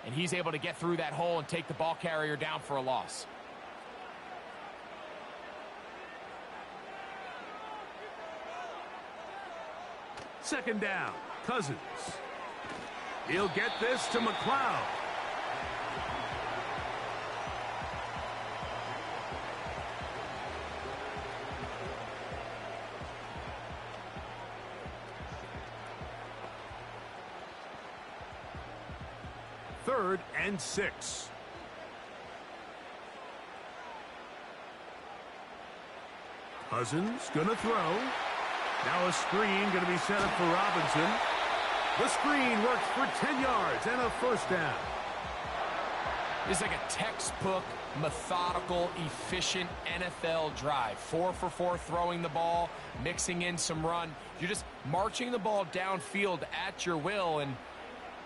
and he's able to get through that hole and take the ball carrier down for a loss. Second down, Cousins. He'll get this to McLeod. Third and 6. Cousins gonna throw. Now a screen gonna be set up for Robinson. The screen works for 10 yards and a first down. It's like a textbook, methodical, efficient NFL drive. 4 for 4 throwing the ball, mixing in some run. You're just marching the ball downfield at your will, and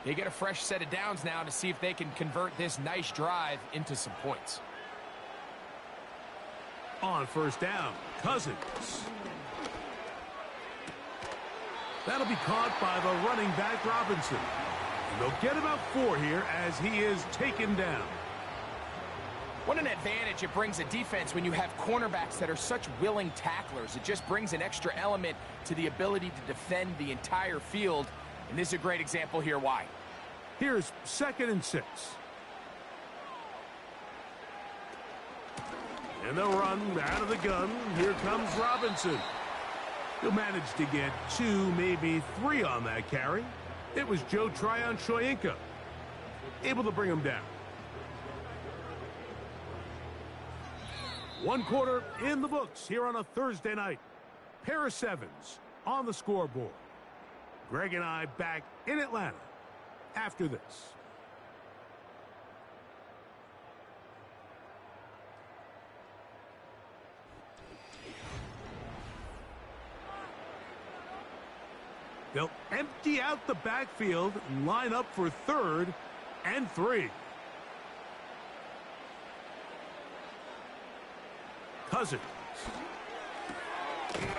they get a fresh set of downs now to see if they can convert this nice drive into some points. On first down, Cousins. That'll be caught by the running back, Robinson. And they'll get about 4 here as he is taken down. What an advantage it brings a defense when you have cornerbacks that are such willing tacklers. It just brings an extra element to the ability to defend the entire field. And this is a great example here why. Here's 2nd and 6. And they'll run out of the gun. Here comes Robinson. He'll manage to get 2, maybe 3 on that carry. It was Joe Tryon-Shoyinka able to bring him down. 1 quarter in the books here on a Thursday night. Pair of 7s on the scoreboard. Greg and I back in Atlanta after this. They'll empty out the backfield and line up for 3rd and 3. Cousins.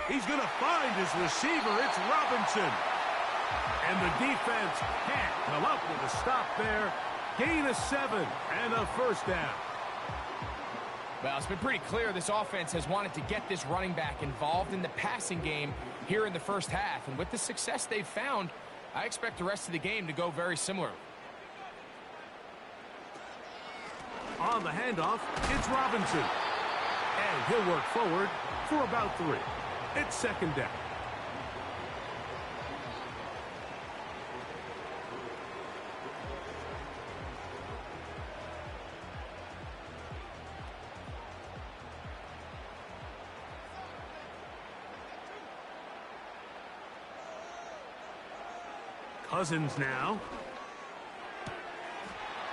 He's going to find his receiver. It's Robinson. And the defense can't come up with a stop there. Gain of 7 and a first down. Well, it's been pretty clear this offense has wanted to get this running back involved in the passing game here in the first half. And with the success they've found, I expect the rest of the game to go very similar. On the handoff, it's Robinson. And he'll work forward for about 3. It's 2nd down. Cousins now.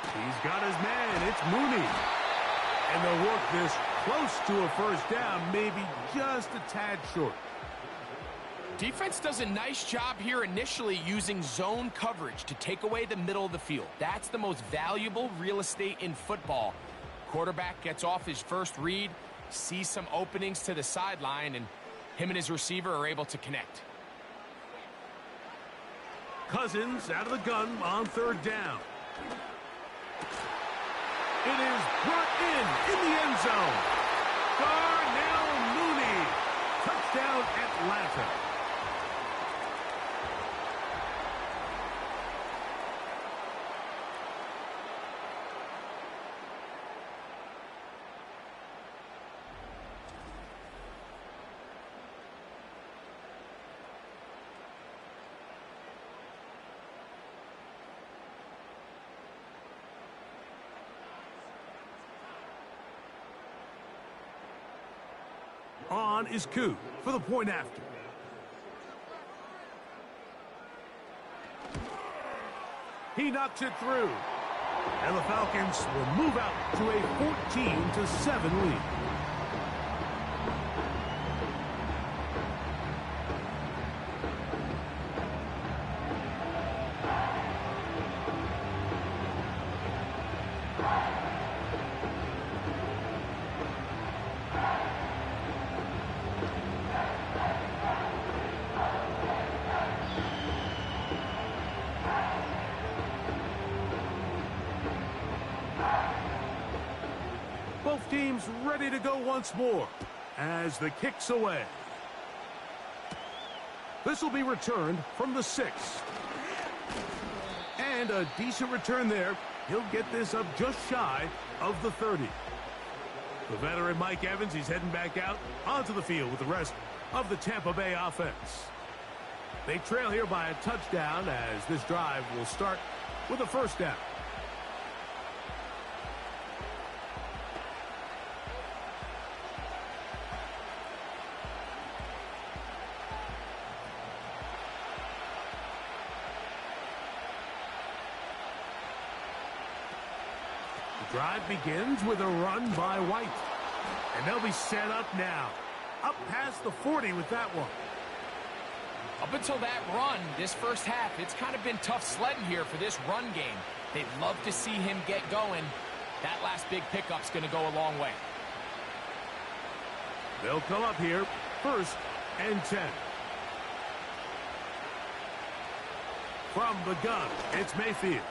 He's got his man. It's Mooney. And they'll work this close to a first down, maybe just a tad short. Defense does a nice job here initially using zone coverage to take away the middle of the field. That's the most valuable real estate in football. Quarterback gets off his first read, sees some openings to the sideline, and him and his receiver are able to connect. Cousins out of the gun on 3rd down. It is brought in the end zone. Darnell Mooney. Touchdown, Atlanta. On is Koo for the point after. He knocks it through. And the Falcons will move out to a 14-7 lead. Both teams ready to go once more as the kick's away. This will be returned from the 6. And a decent return there. He'll get this up just shy of the 30. The veteran Mike Evans, he's heading back out onto the field with the rest of the Tampa Bay offense. They trail here by a touchdown as this drive will start with a first down. Drive begins with a run by White. And they'll be set up now. Up past the 40 with that one. Up until that run, this first half, it's kind of been tough sledding here for this run game. They'd love to see him get going. That last big pickup's going to go a long way. They'll come up here, 1st and 10. From the gun, it's Mayfield.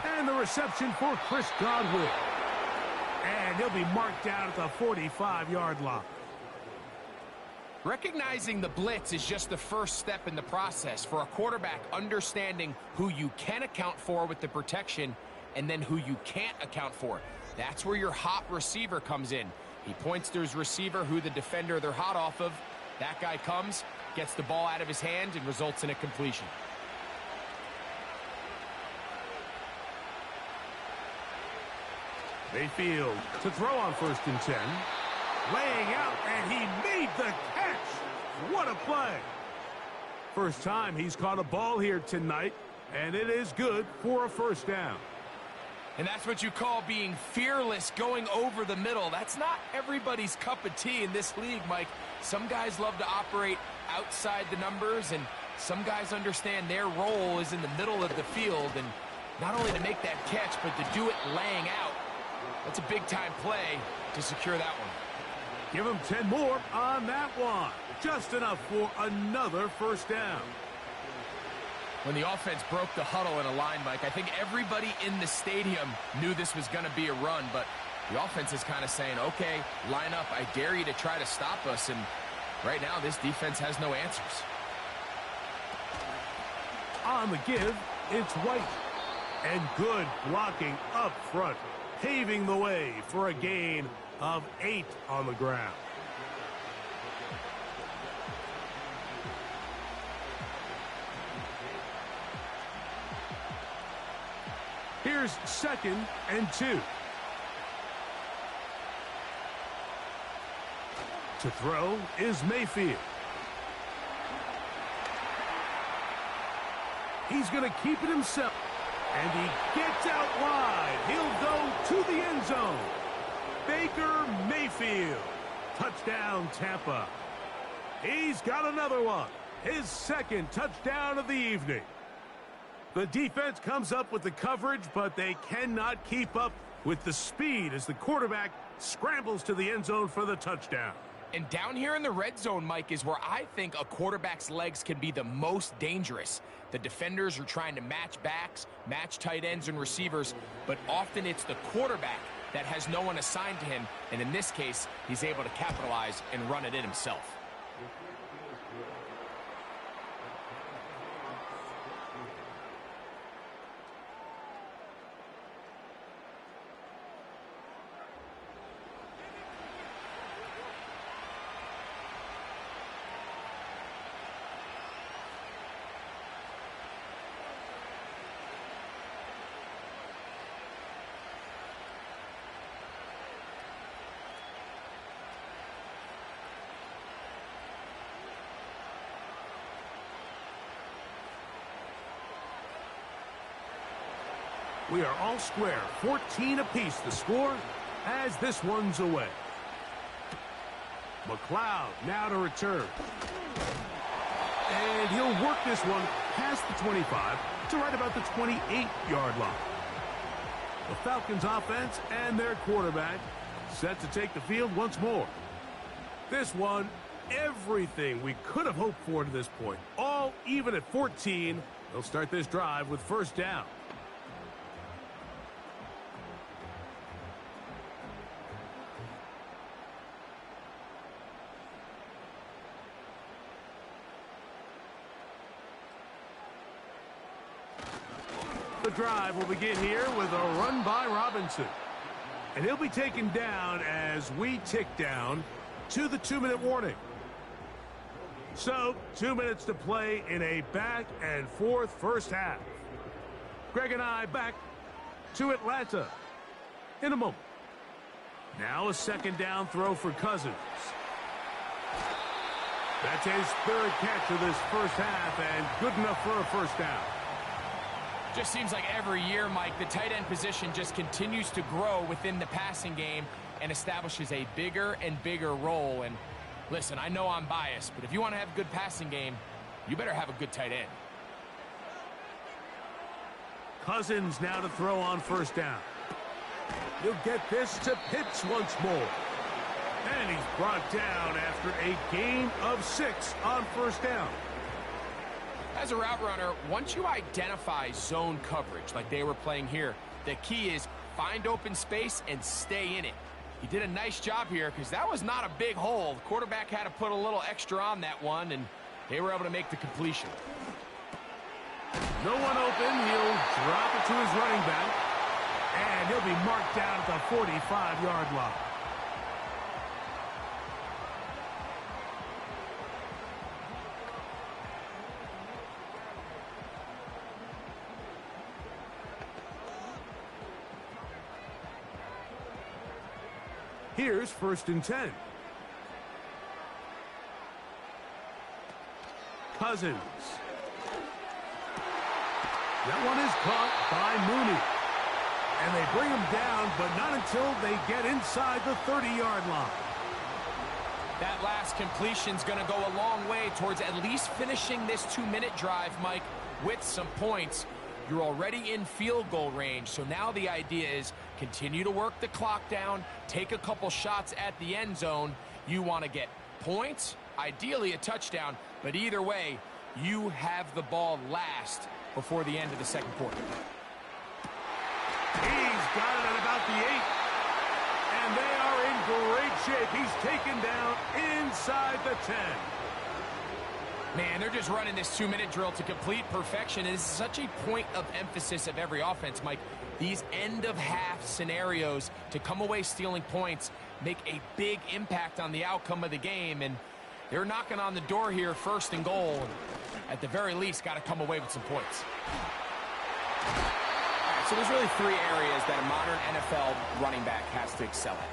And the reception for Chris Godwin. And he'll be marked down at the 45-yard line. Recognizing the blitz is just the first step in the process for a quarterback, understanding who you can account for with the protection and then who you can't account for. That's where your hot receiver comes in. He points to his receiver, who the defender they're hot off of. That guy comes, gets the ball out of his hand, and results in a completion. Mayfield to throw on 1st and 10. Laying out, and he made the catch. What a play. First time he's caught a ball here tonight, and it is good for a first down. And that's what you call being fearless, going over the middle. That's not everybody's cup of tea in this league, Mike. Some guys love to operate outside the numbers, and some guys understand their role is in the middle of the field, and not only to make that catch, but to do it laying out. That's a big-time play to secure that one. Give him 10 more on that one. Just enough for another first down. When the offense broke the huddle in a line, Mike, I think everybody in the stadium knew this was going to be a run, but the offense is kind of saying, okay, line up. I dare you to try to stop us, and right now this defense has no answers. On the give, it's White. And good blocking up front, paving the way for a gain of 8 on the ground. Here's 2nd and 2. To throw is Mayfield. He's going to keep it himself. And he gets out wide. He'll go to the end zone. Baker Mayfield. Touchdown, Tampa. He's got another one. His 2nd touchdown of the evening. The defense comes up with the coverage, but they cannot keep up with the speed as the quarterback scrambles to the end zone for the touchdown. And down here in the red zone, Mike, is where I think a quarterback's legs can be the most dangerous. The defenders are trying to match backs, match tight ends and receivers, but often it's the quarterback that has no one assigned to him, and in this case, he's able to capitalize and run it in himself. We are all square, 14 apiece the score as this one's away. McLeod now to return. And he'll work this one past the 25 to right about the 28-yard line. The Falcons offense and their quarterback set to take the field once more. This one, everything we could have hoped for to this point. All even at 14. They'll start this drive with first down. The drive will begin here with a run by Robinson. And he'll be taken down as we tick down to the 2-minute warning. So, 2 minutes to play in a back-and-forth first half. Greg and I back to Atlanta in a moment. Now a second down throw for Cousins. That's his third catch of this first half and good enough for a first down. Just seems like every year, Mike, the tight end position just continues to grow within the passing game and establishes a bigger and bigger role. And listen, I know I'm biased, but if you want to have a good passing game, you better have a good tight end. Cousins now to throw on first down. He'll get this to Pitts once more. And he's brought down after a gain of 6 on first down. As a route runner, once you identify zone coverage like they were playing here, the key is find open space and stay in it. He did a nice job here because that was not a big hole. The quarterback had to put a little extra on that one, and they were able to make the completion. No one open. He'll drop it to his running back, and he'll be marked down at the 45-yard line. Here's first and 10. Cousins. That one is caught by Mooney. And they bring him down, but not until they get inside the 30-yard line. That last completion's going to go a long way towards at least finishing this 2-minute drive, Mike, with some points. You're already in field goal range, so now the idea is continue to work the clock down, take a couple shots at the end zone. You want to get points, ideally a touchdown, but either way, you have the ball last before the end of the second quarter. He's got it at about the 8, and they are in great shape. He's taken down inside the 10. Man, they're just running this 2-minute drill to complete perfection. It is such a point of emphasis of every offense, Mike. These end-of-half scenarios to come away stealing points make a big impact on the outcome of the game, and they're knocking on the door here, first and goal. At the very least, got to come away with some points. All right, so there's really 3 areas that a modern NFL running back has to excel at.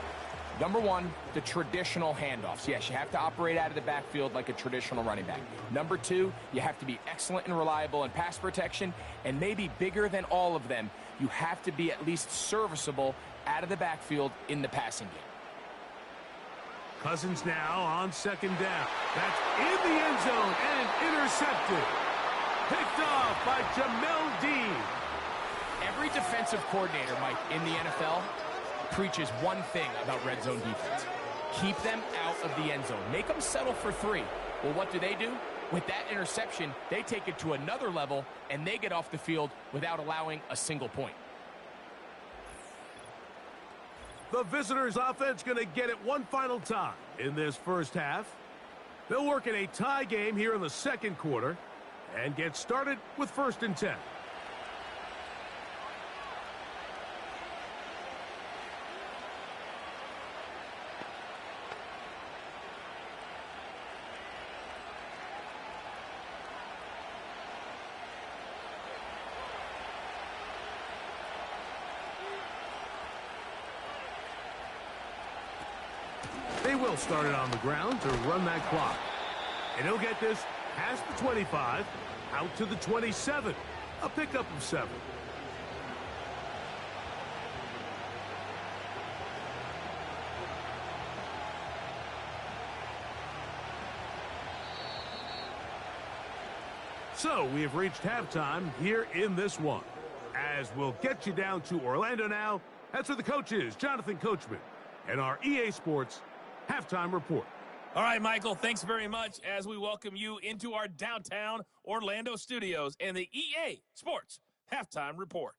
Number 1, the traditional handoffs. Yes, you have to operate out of the backfield like a traditional running back. Number 2, you have to be excellent and reliable in pass protection, and maybe bigger than all of them, you have to be at least serviceable out of the backfield in the passing game. Cousins now on second down. That's in the end zone and intercepted. Picked off by Jamel Dean. Every defensive coordinator, Mike, in the NFL preaches one thing about red zone defense. Keep them out of the end zone. Make them settle for 3. Well, what do? With that interception, they take it to another level, and they get off the field without allowing a single point. The visitors' offense going to get it one final time in this first half. They'll work in a tie game here in the second quarter and get started with 1st and 10. They will start it on the ground to run that clock. And he'll get this past the 25, out to the 27. A pickup of 7. So we have reached halftime here in this one. As we'll get you down to Orlando now, that's where the coach is, Jonathan Coachman, and our EA Sports Halftime Report. All right, Michael, thanks very much as we welcome you into our downtown Orlando studios and the EA Sports Halftime Report.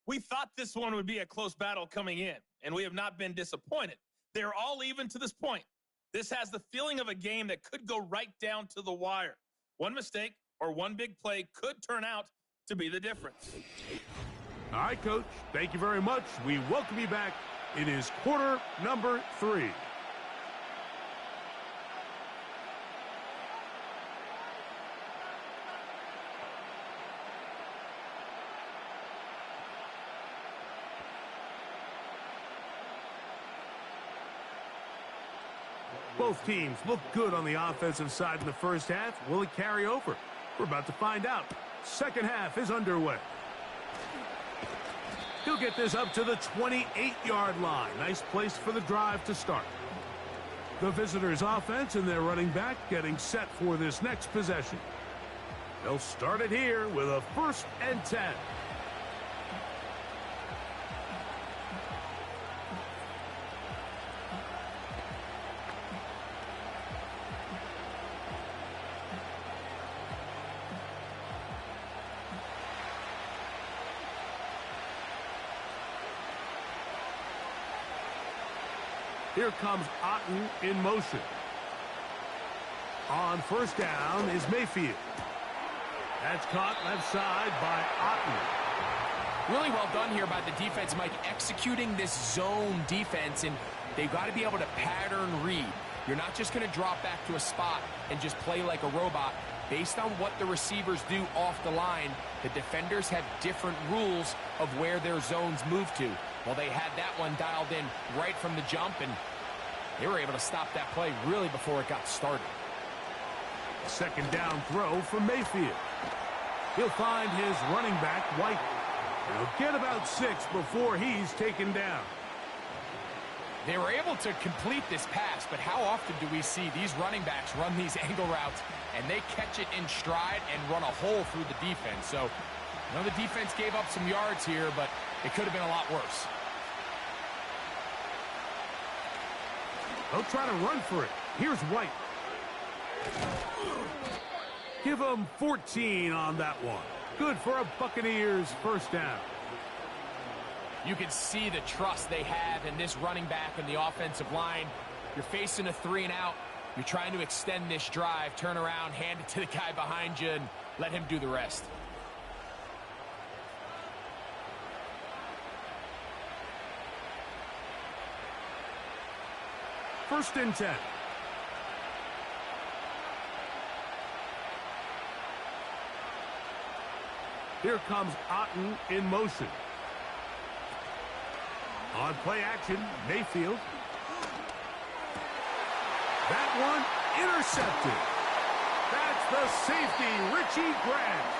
We thought this one would be a close battle coming in, and we have not been disappointed. They're all even to this point. This has the feeling of a game that could go right down to the wire. One mistake or one big play could turn out to be the difference. All right, Coach, thank you very much. We welcome you back. It is quarter number 3. Both teams look good on the offensive side in the first half. Will it carry over? We're about to find out. Second half is underway. He'll get this up to the 28-yard line. Nice place for the drive to start. The visitors' offense and their running back getting set for this next possession. They'll start it here with a 1st and 10. Here comes Otten in motion. On 1st down is Mayfield. That's caught left side by Otten. Really well done here by the defense, Mike, executing this zone defense, and they've got to be able to pattern read. You're not just going to drop back to a spot and just play like a robot. Based on what the receivers do off the line, the defenders have different rules of where their zones move to. Well, they had that one dialed in right from the jump, and they were able to stop that play really before it got started. 2nd down throw from Mayfield. He'll find his running back, White. He'll get about 6 before he's taken down. They were able to complete this pass, but how often do we see these running backs run these angle routes and they catch it in stride and run a hole through the defense? So, you know, the defense gave up some yards here, but it could have been a lot worse. They'll try to run for it. Here's White. Give him 14 on that one. Good for a Buccaneers 1st down. You can see the trust they have in this running back and the offensive line. You're facing a 3-and-out. You're trying to extend this drive, turn around, hand it to the guy behind you, and let him do the rest. First and 10. Here comes Otten in motion. On play action, Mayfield. That one intercepted. That's the safety, Richie Grant.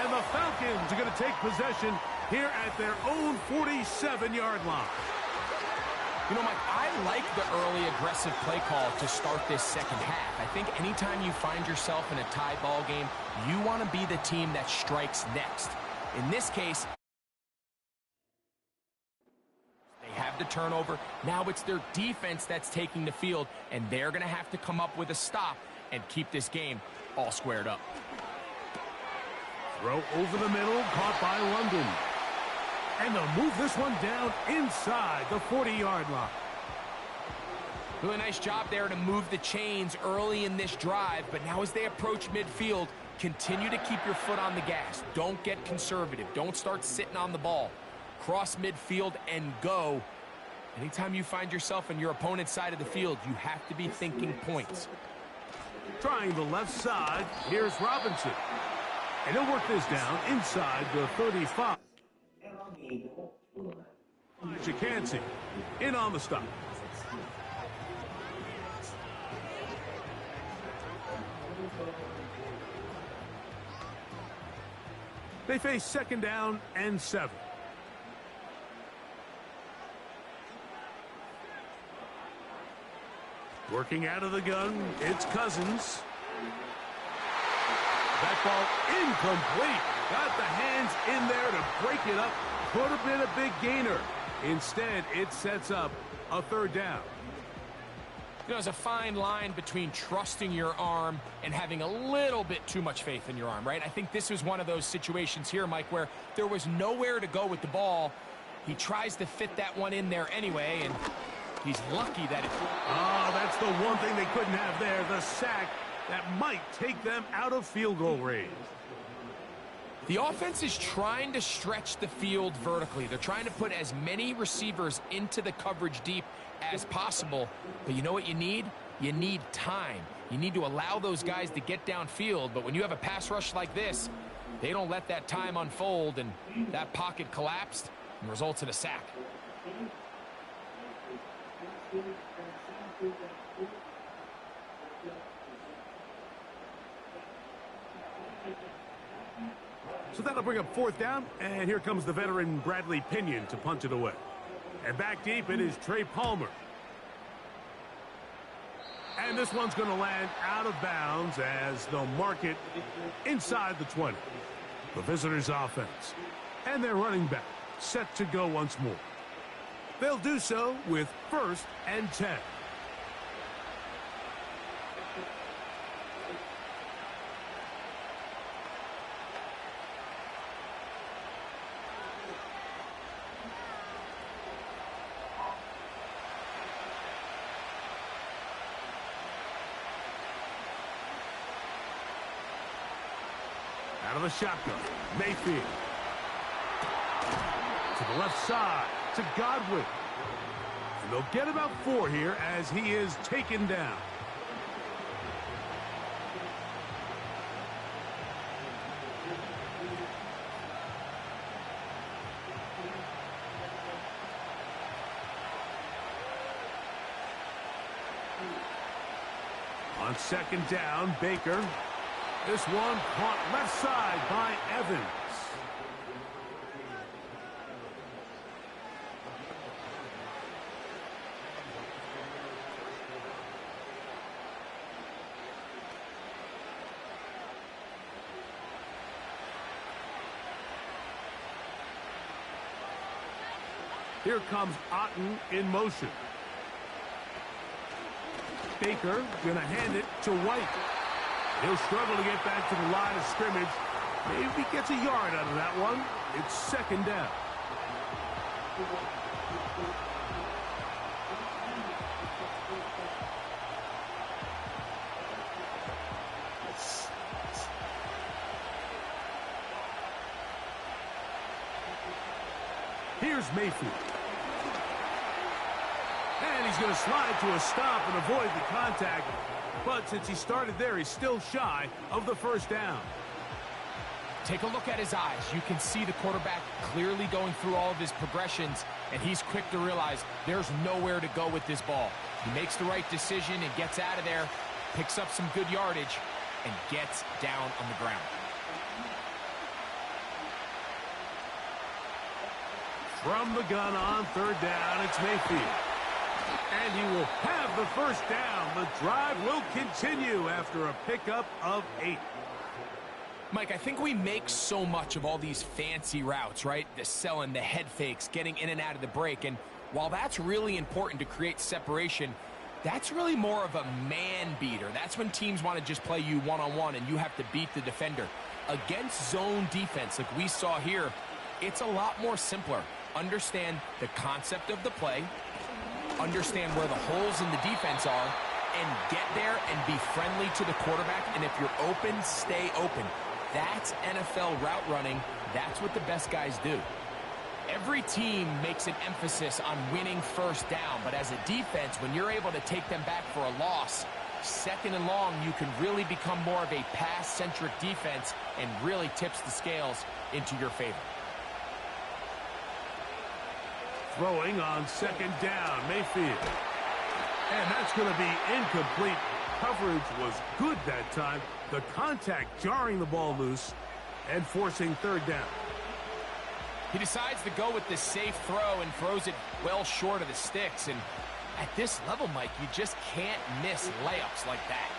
And the Falcons are going to take possession here at their own 47-yard line. You know, Mike, I like the early aggressive play call to start this second half. I think anytime you find yourself in a tie ball game, you want to be the team that strikes next. In this case, they have the turnover. Now it's their defense that's taking the field, and they're going to have to come up with a stop and keep this game all squared up. Throw over the middle, caught by London. And they'll move this one down inside the 40-yard line. Really nice job there to move the chains early in this drive, but now as they approach midfield, continue to keep your foot on the gas. Don't get conservative. Don't start sitting on the ball. Cross midfield and go. Anytime you find yourself on your opponent's side of the field, you have to be thinking points. Trying the left side, here's Robinson. And he'll work this down inside the 35. Chicansi in on the stop. They face 2nd down and 7. Working out of the gun, it's Cousins. That ball incomplete. Got the hands in there to break it up. Could have been a big gainer. Instead, it sets up a 3rd down. You know, there's a fine line between trusting your arm and having a little bit too much faith in your arm, right? I think this was one of those situations here, Mike, where there was nowhere to go with the ball. He tries to fit that one in there anyway, and he's lucky that it... Oh, that's the one thing they couldn't have there, the sack that might take them out of field goal range. The offense is trying to stretch the field vertically. They're trying to put as many receivers into the coverage deep as possible. But you know what you need? You need time. You need to allow those guys to get downfield. But when you have a pass rush like this, they don't let that time unfold, and that pocket collapsed and results in a sack. So that'll bring up 4th down, and here comes the veteran Bradley Pinion to punt it away. And back deep it is Trey Palmer. And this one's going to land out of bounds as they'll mark it inside the 20. The visitors' offense. And their running back set to go once more. They'll do so with 1st and 10. Out of the shotgun, Mayfield. To the left side, to Godwin. And they'll get about 4 here as he is taken down. On 2nd down, Baker. This one caught left side by Evans. Here comes Otten in motion. Baker gonna hand it to White. He'll struggle to get back to the line of scrimmage. Maybe gets a yard out of that one. It's 2nd down. Here's Mayfield. And he's going to slide to a stop and avoid the contact. But since he started there, he's still shy of the 1st down. Take a look at his eyes. You can see the quarterback clearly going through all of his progressions, and he's quick to realize there's nowhere to go with this ball. He makes the right decision and gets out of there, picks up some good yardage, and gets down on the ground. From the gun on 3rd down, it's Mayfield. And he will have the 1st down. The drive will continue after a pickup of 8. Mike, I think we make so much of all these fancy routes, right? The selling, the head fakes, getting in and out of the break. And While that's really important to create separation, that's really more of a man beater. That's when teams want to just play you one-on-one and you have to beat the defender. Against zone defense like we saw here, it's a lot more simpler. Understand the concept of the play, understand where the holes in the defense are, and get there and be friendly to the quarterback. And if you're open, stay open. That's NFL route running. That's what the best guys do. Every team makes an emphasis on winning first down, but as a defense, when you're able to take them back for a loss, second and long, you can really become more of a pass-centric defense and really tips the scales into your favor. Throwing on second down, Mayfield. And that's going to be incomplete. Coverage was good that time. The contact jarring the ball loose and forcing third down. He decides to go with the safe throw and throws it well short of the sticks. And at this level, Mike, you just can't miss layups like that.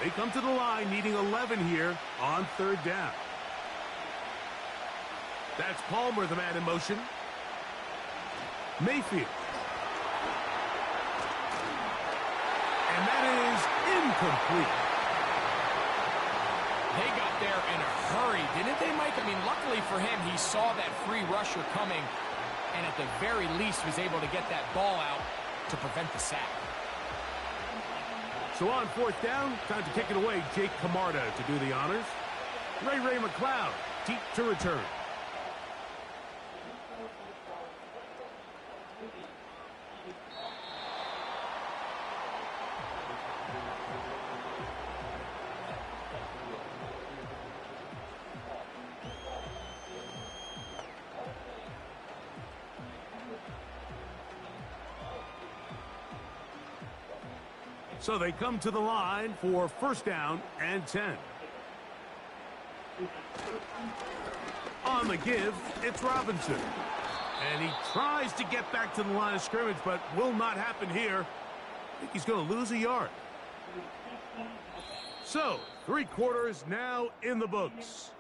They come to the line needing 11 here on third down. That's Palmer, the man in motion. Mayfield. And that is incomplete. They got there in a hurry, didn't they, Mike? I mean, luckily for him, he saw that free rusher coming, and at the very least was able to get that ball out to prevent the sack. So on fourth down, time to kick it away. Jake Camarda to do the honors. Ray McLeod, deep to return. So they come to the line for first down and 10. On the give, it's Robinson. And he tries to get back to the line of scrimmage, but will not happen here. I think he's going to lose a yard. So, 3 quarters now in the books.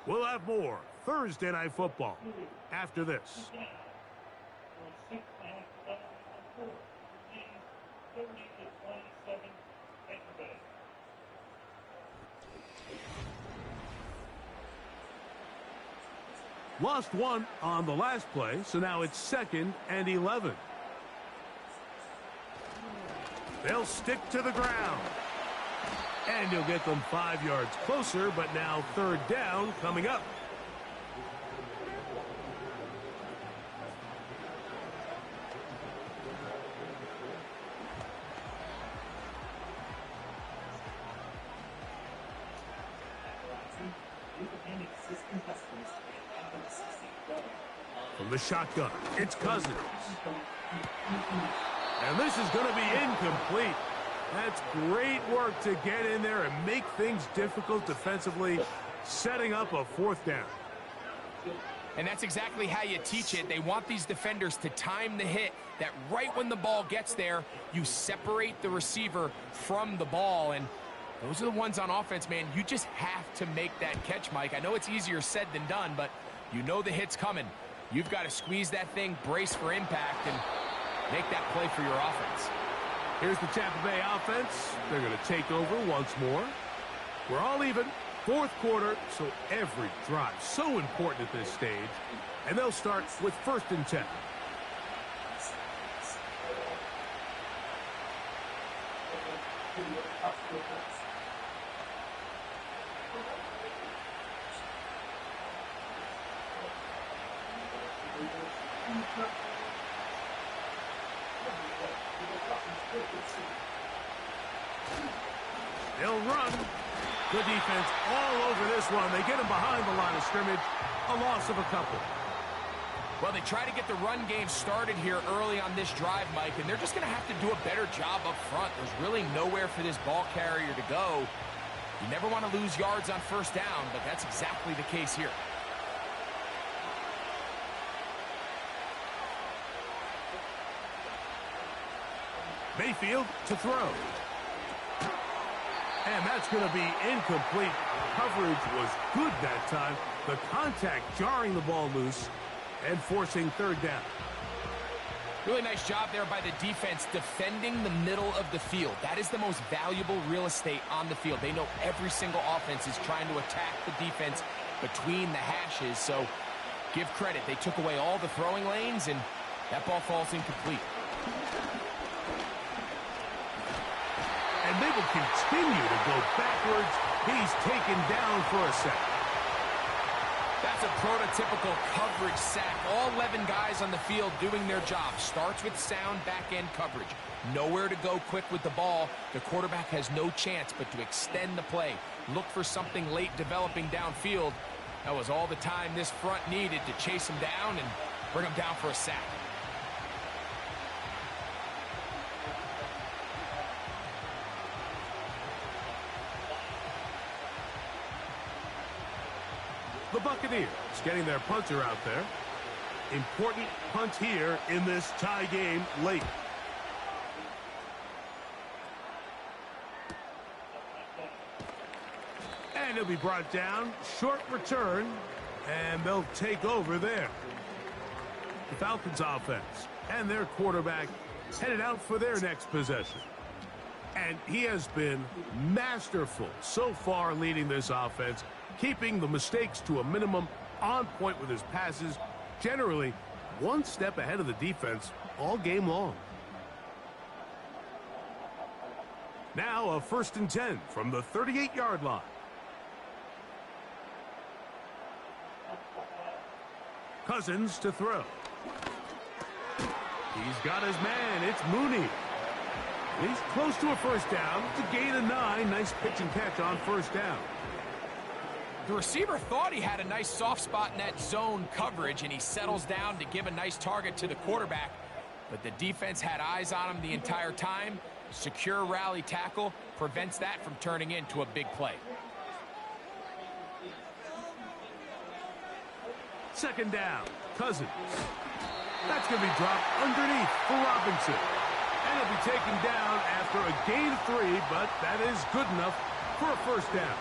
We'll have more Thursday Night Football after this. Lost one on the last play, so now it's 2nd and 11. They'll stick to the ground. And you'll get them 5 yards closer, but now third down coming up. From the shotgun, it's Cousins. And this is going to be incomplete. That's great work to get in there and make things difficult defensively, setting up a fourth down. And that's exactly how you teach it. They want these defenders to time the hit, that right when the ball gets there, you separate the receiver from the ball. And those are the ones on offense, man. You just have to make that catch, Mike. I know it's easier said than done, but you know the hit's coming. You've got to squeeze that thing, brace for impact, and make that play for your offense. Here's the Tampa Bay offense. They're going to take over once more. We're all even. Fourth quarter, so every drive so important at this stage. And they'll start with 1st and 10. They'll run. Good defense all over this one. They get him behind the line of scrimmage. A loss of a couple. Well, they try to get the run game started here early on this drive, Mike, and they're just going to have to do a better job up front. There's really nowhere for this ball carrier to go. You never want to lose yards on first down, but that's exactly the case here. Mayfield to throw. And that's going to be incomplete. Coverage was good that time. The contact jarring the ball loose and forcing third down. Really nice job there by the defense defending the middle of the field. That is the most valuable real estate on the field. They know every single offense is trying to attack the defense between the hashes, so give credit. They took away all the throwing lanes, and that ball falls incomplete. And they will continue to go backwards. He's taken down for a sack. That's a prototypical coverage sack. All 11 guys on the field doing their job. Starts with sound back-end coverage. Nowhere to go quick with the ball. The quarterback has no chance but to extend the play. Look for something late developing downfield. That was all the time this front needed to chase him down and bring him down for a sack. The Buccaneers getting their punter out there. Important punt here in this tie game late. And he'll be brought down. Short return. And they'll take over there. The Falcons offense and their quarterback headed out for their next possession. And he has been masterful so far leading this offense, keeping the mistakes to a minimum, on point with his passes, generally one step ahead of the defense all game long. Now a 1st and 10 from the 38-yard line. Cousins to throw. He's got his man. It's Mooney. He's close to a first down. It's a gain of 9. Nice pitch and catch on first down. The receiver thought he had a nice soft spot in that zone coverage, and he settles down to give a nice target to the quarterback. But the defense had eyes on him the entire time. Secure rally tackle prevents that from turning into a big play. 2nd down. Cousins. That's going to be dropped underneath for Robinson. And he'll be taken down after a gain of 3, but that is good enough for a first down.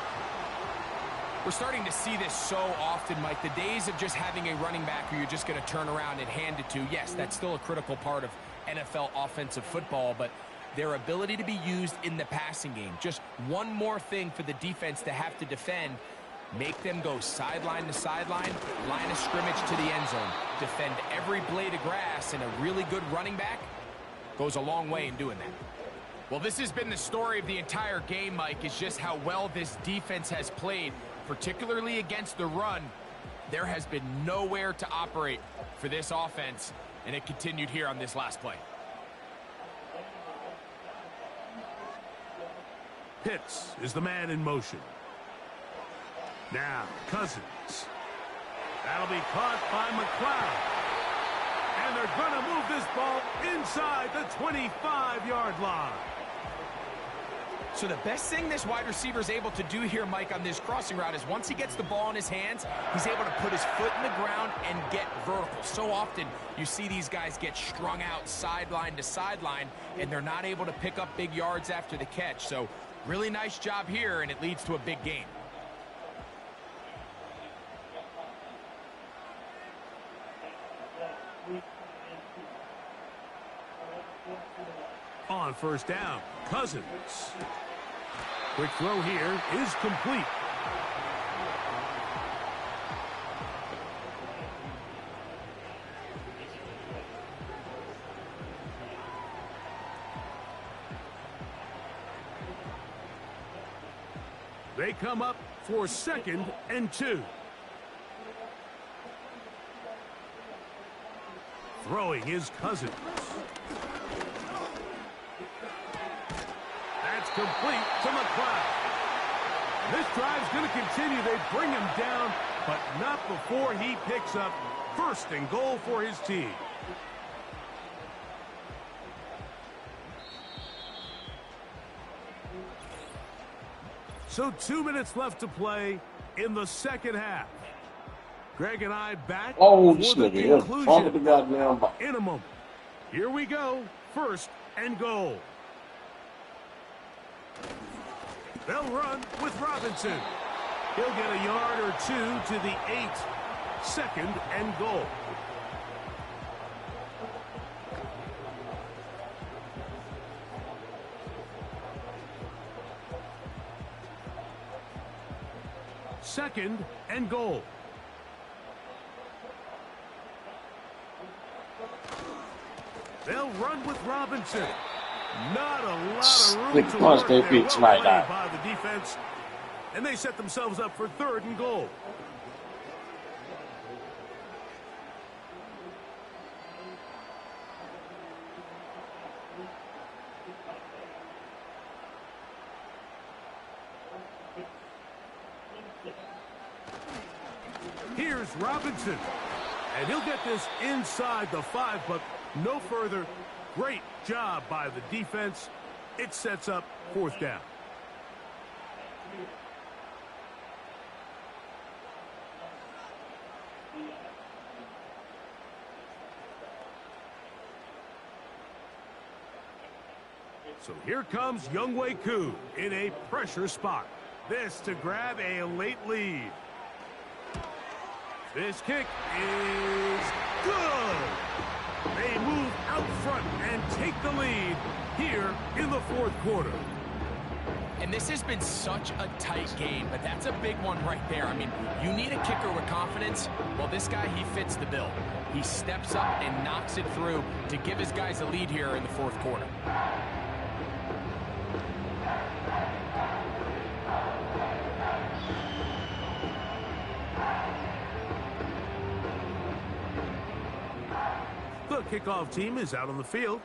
We're starting to see this so often, Mike. The days of just having a running back who you're just going to turn around and hand it to, yes, that's still a critical part of NFL offensive football, but their ability to be used in the passing game, just one more thing for the defense to have to defend, make them go sideline to sideline, line of scrimmage to the end zone, defend every blade of grass, and a really good running back goes a long way in doing that. Well, this has been the story of the entire game, Mike, is just how well this defense has played, particularly against the run. There has been nowhere to operate for this offense, and it continued here on this last play. Pitts is the man in motion. Now, Cousins. That'll be caught by McLeod. And they're going to move this ball inside the 25-yard line. So the best thing this wide receiver is able to do here, Mike, on this crossing route is once he gets the ball in his hands, he's able to put his foot in the ground and get vertical. So often you see these guys get strung out sideline to sideline, and they're not able to pick up big yards after the catch. So really nice job here, and it leads to a big gain. On first down, Cousins. Quick throw here is complete. They come up for 2nd and 2. Throwing is Cousins. That's complete to McLeod. This drive's going to continue. They bring him down, but not before he picks up 1st and goal for his team. So 2 minutes left to play in the second half. Greg and I back for the conclusion in a moment. Here we go. 1st and goal. They'll run with Robinson. He'll get a yard or 2 to the 8. 2nd and goal. second and goal. They'll run with Robinson. Not a lot of room to work there. Well played by the defense. And they set themselves up for third and goal. Here's Robinson. And he'll get this inside the 5, but no further. Great job by the defense. It sets up fourth down. So here comes Younghoe Koo in a pressure spot. This to grab a late lead. This kick is good. They move out front and take the lead here in the fourth quarter. And this has been such a tight game, but that's a big one right there. I mean, you need a kicker with confidence. Well, this guy, he fits the bill. He steps up and knocks it through to give his guys a lead here in the fourth quarter. The kickoff team is out on the field,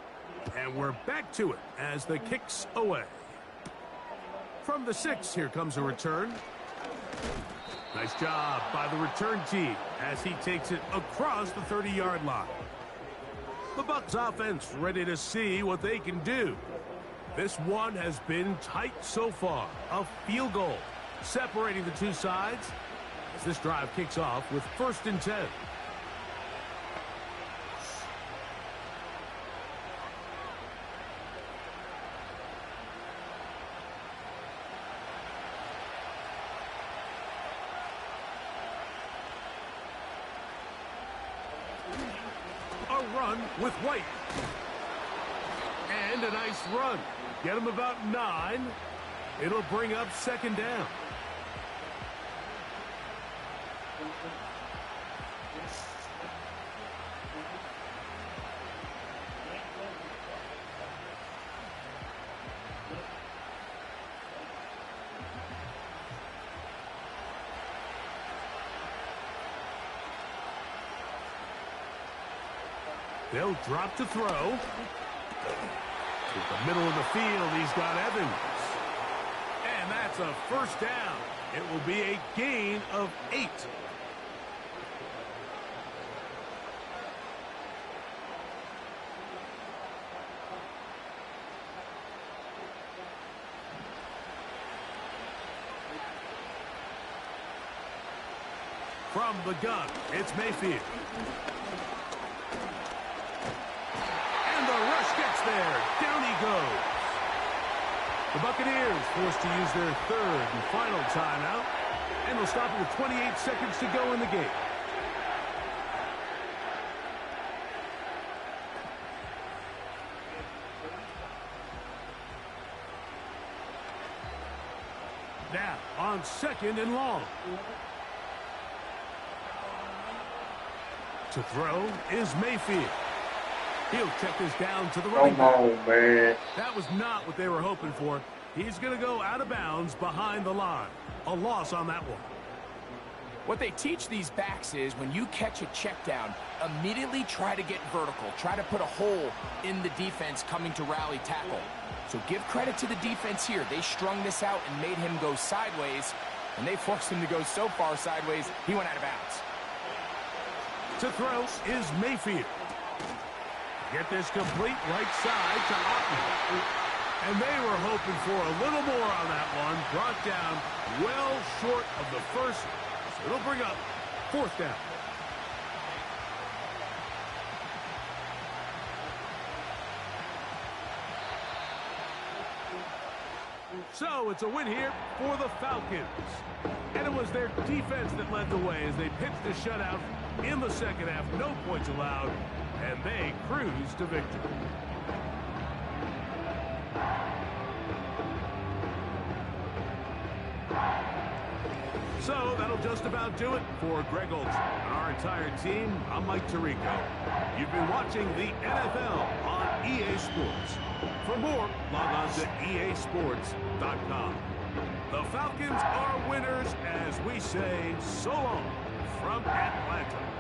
and we're back to it as the kick's away. From the 6, here comes a return. Nice job by the return team as he takes it across the 30-yard line. The BUCS offense ready to see what they can do. This one has been tight so far. A field goal separating the two sides as this drive kicks off with 1st and 10. Run with White. And a nice run. Get him about 9. It'll bring up 2nd down. They'll drop to throw. To the middle of the field, he's got Evans. And that's a 1st down. It will be a gain of 8. From the gun, it's Mayfield. There, down he goes. The Buccaneers forced to use their 3rd and final timeout, and they'll stop it with 28 seconds to go in the game. Now on 2nd and long. To throw is Mayfield. He'll check this down to the running back. Man. That was not what they were hoping for. He's going to go out of bounds behind the line. A loss on that one. What they teach these backs is when you catch a check down, immediately try to get vertical. Try to put a hole in the defense coming to rally tackle. So give credit to the defense here. They strung this out and made him go sideways, and they forced him to go so far sideways, he went out of bounds. To throw is Mayfield. Get this complete right side to Otten. And they were hoping for a little more on that one. Brought down well short of the 1st. So it'll bring up 4th down. So it's a win here for the Falcons. And it was their defense that led the way as they pitched a shutout in the 2nd half. No points allowed. And they cruise to victory. So that'll That'll just about do it for Greg Olson and our entire team. I'm Mike Tirico. You've been watching the NFL on EA Sports. For more, log on to easports.com. The Falcons are winners as we say so long from Atlanta.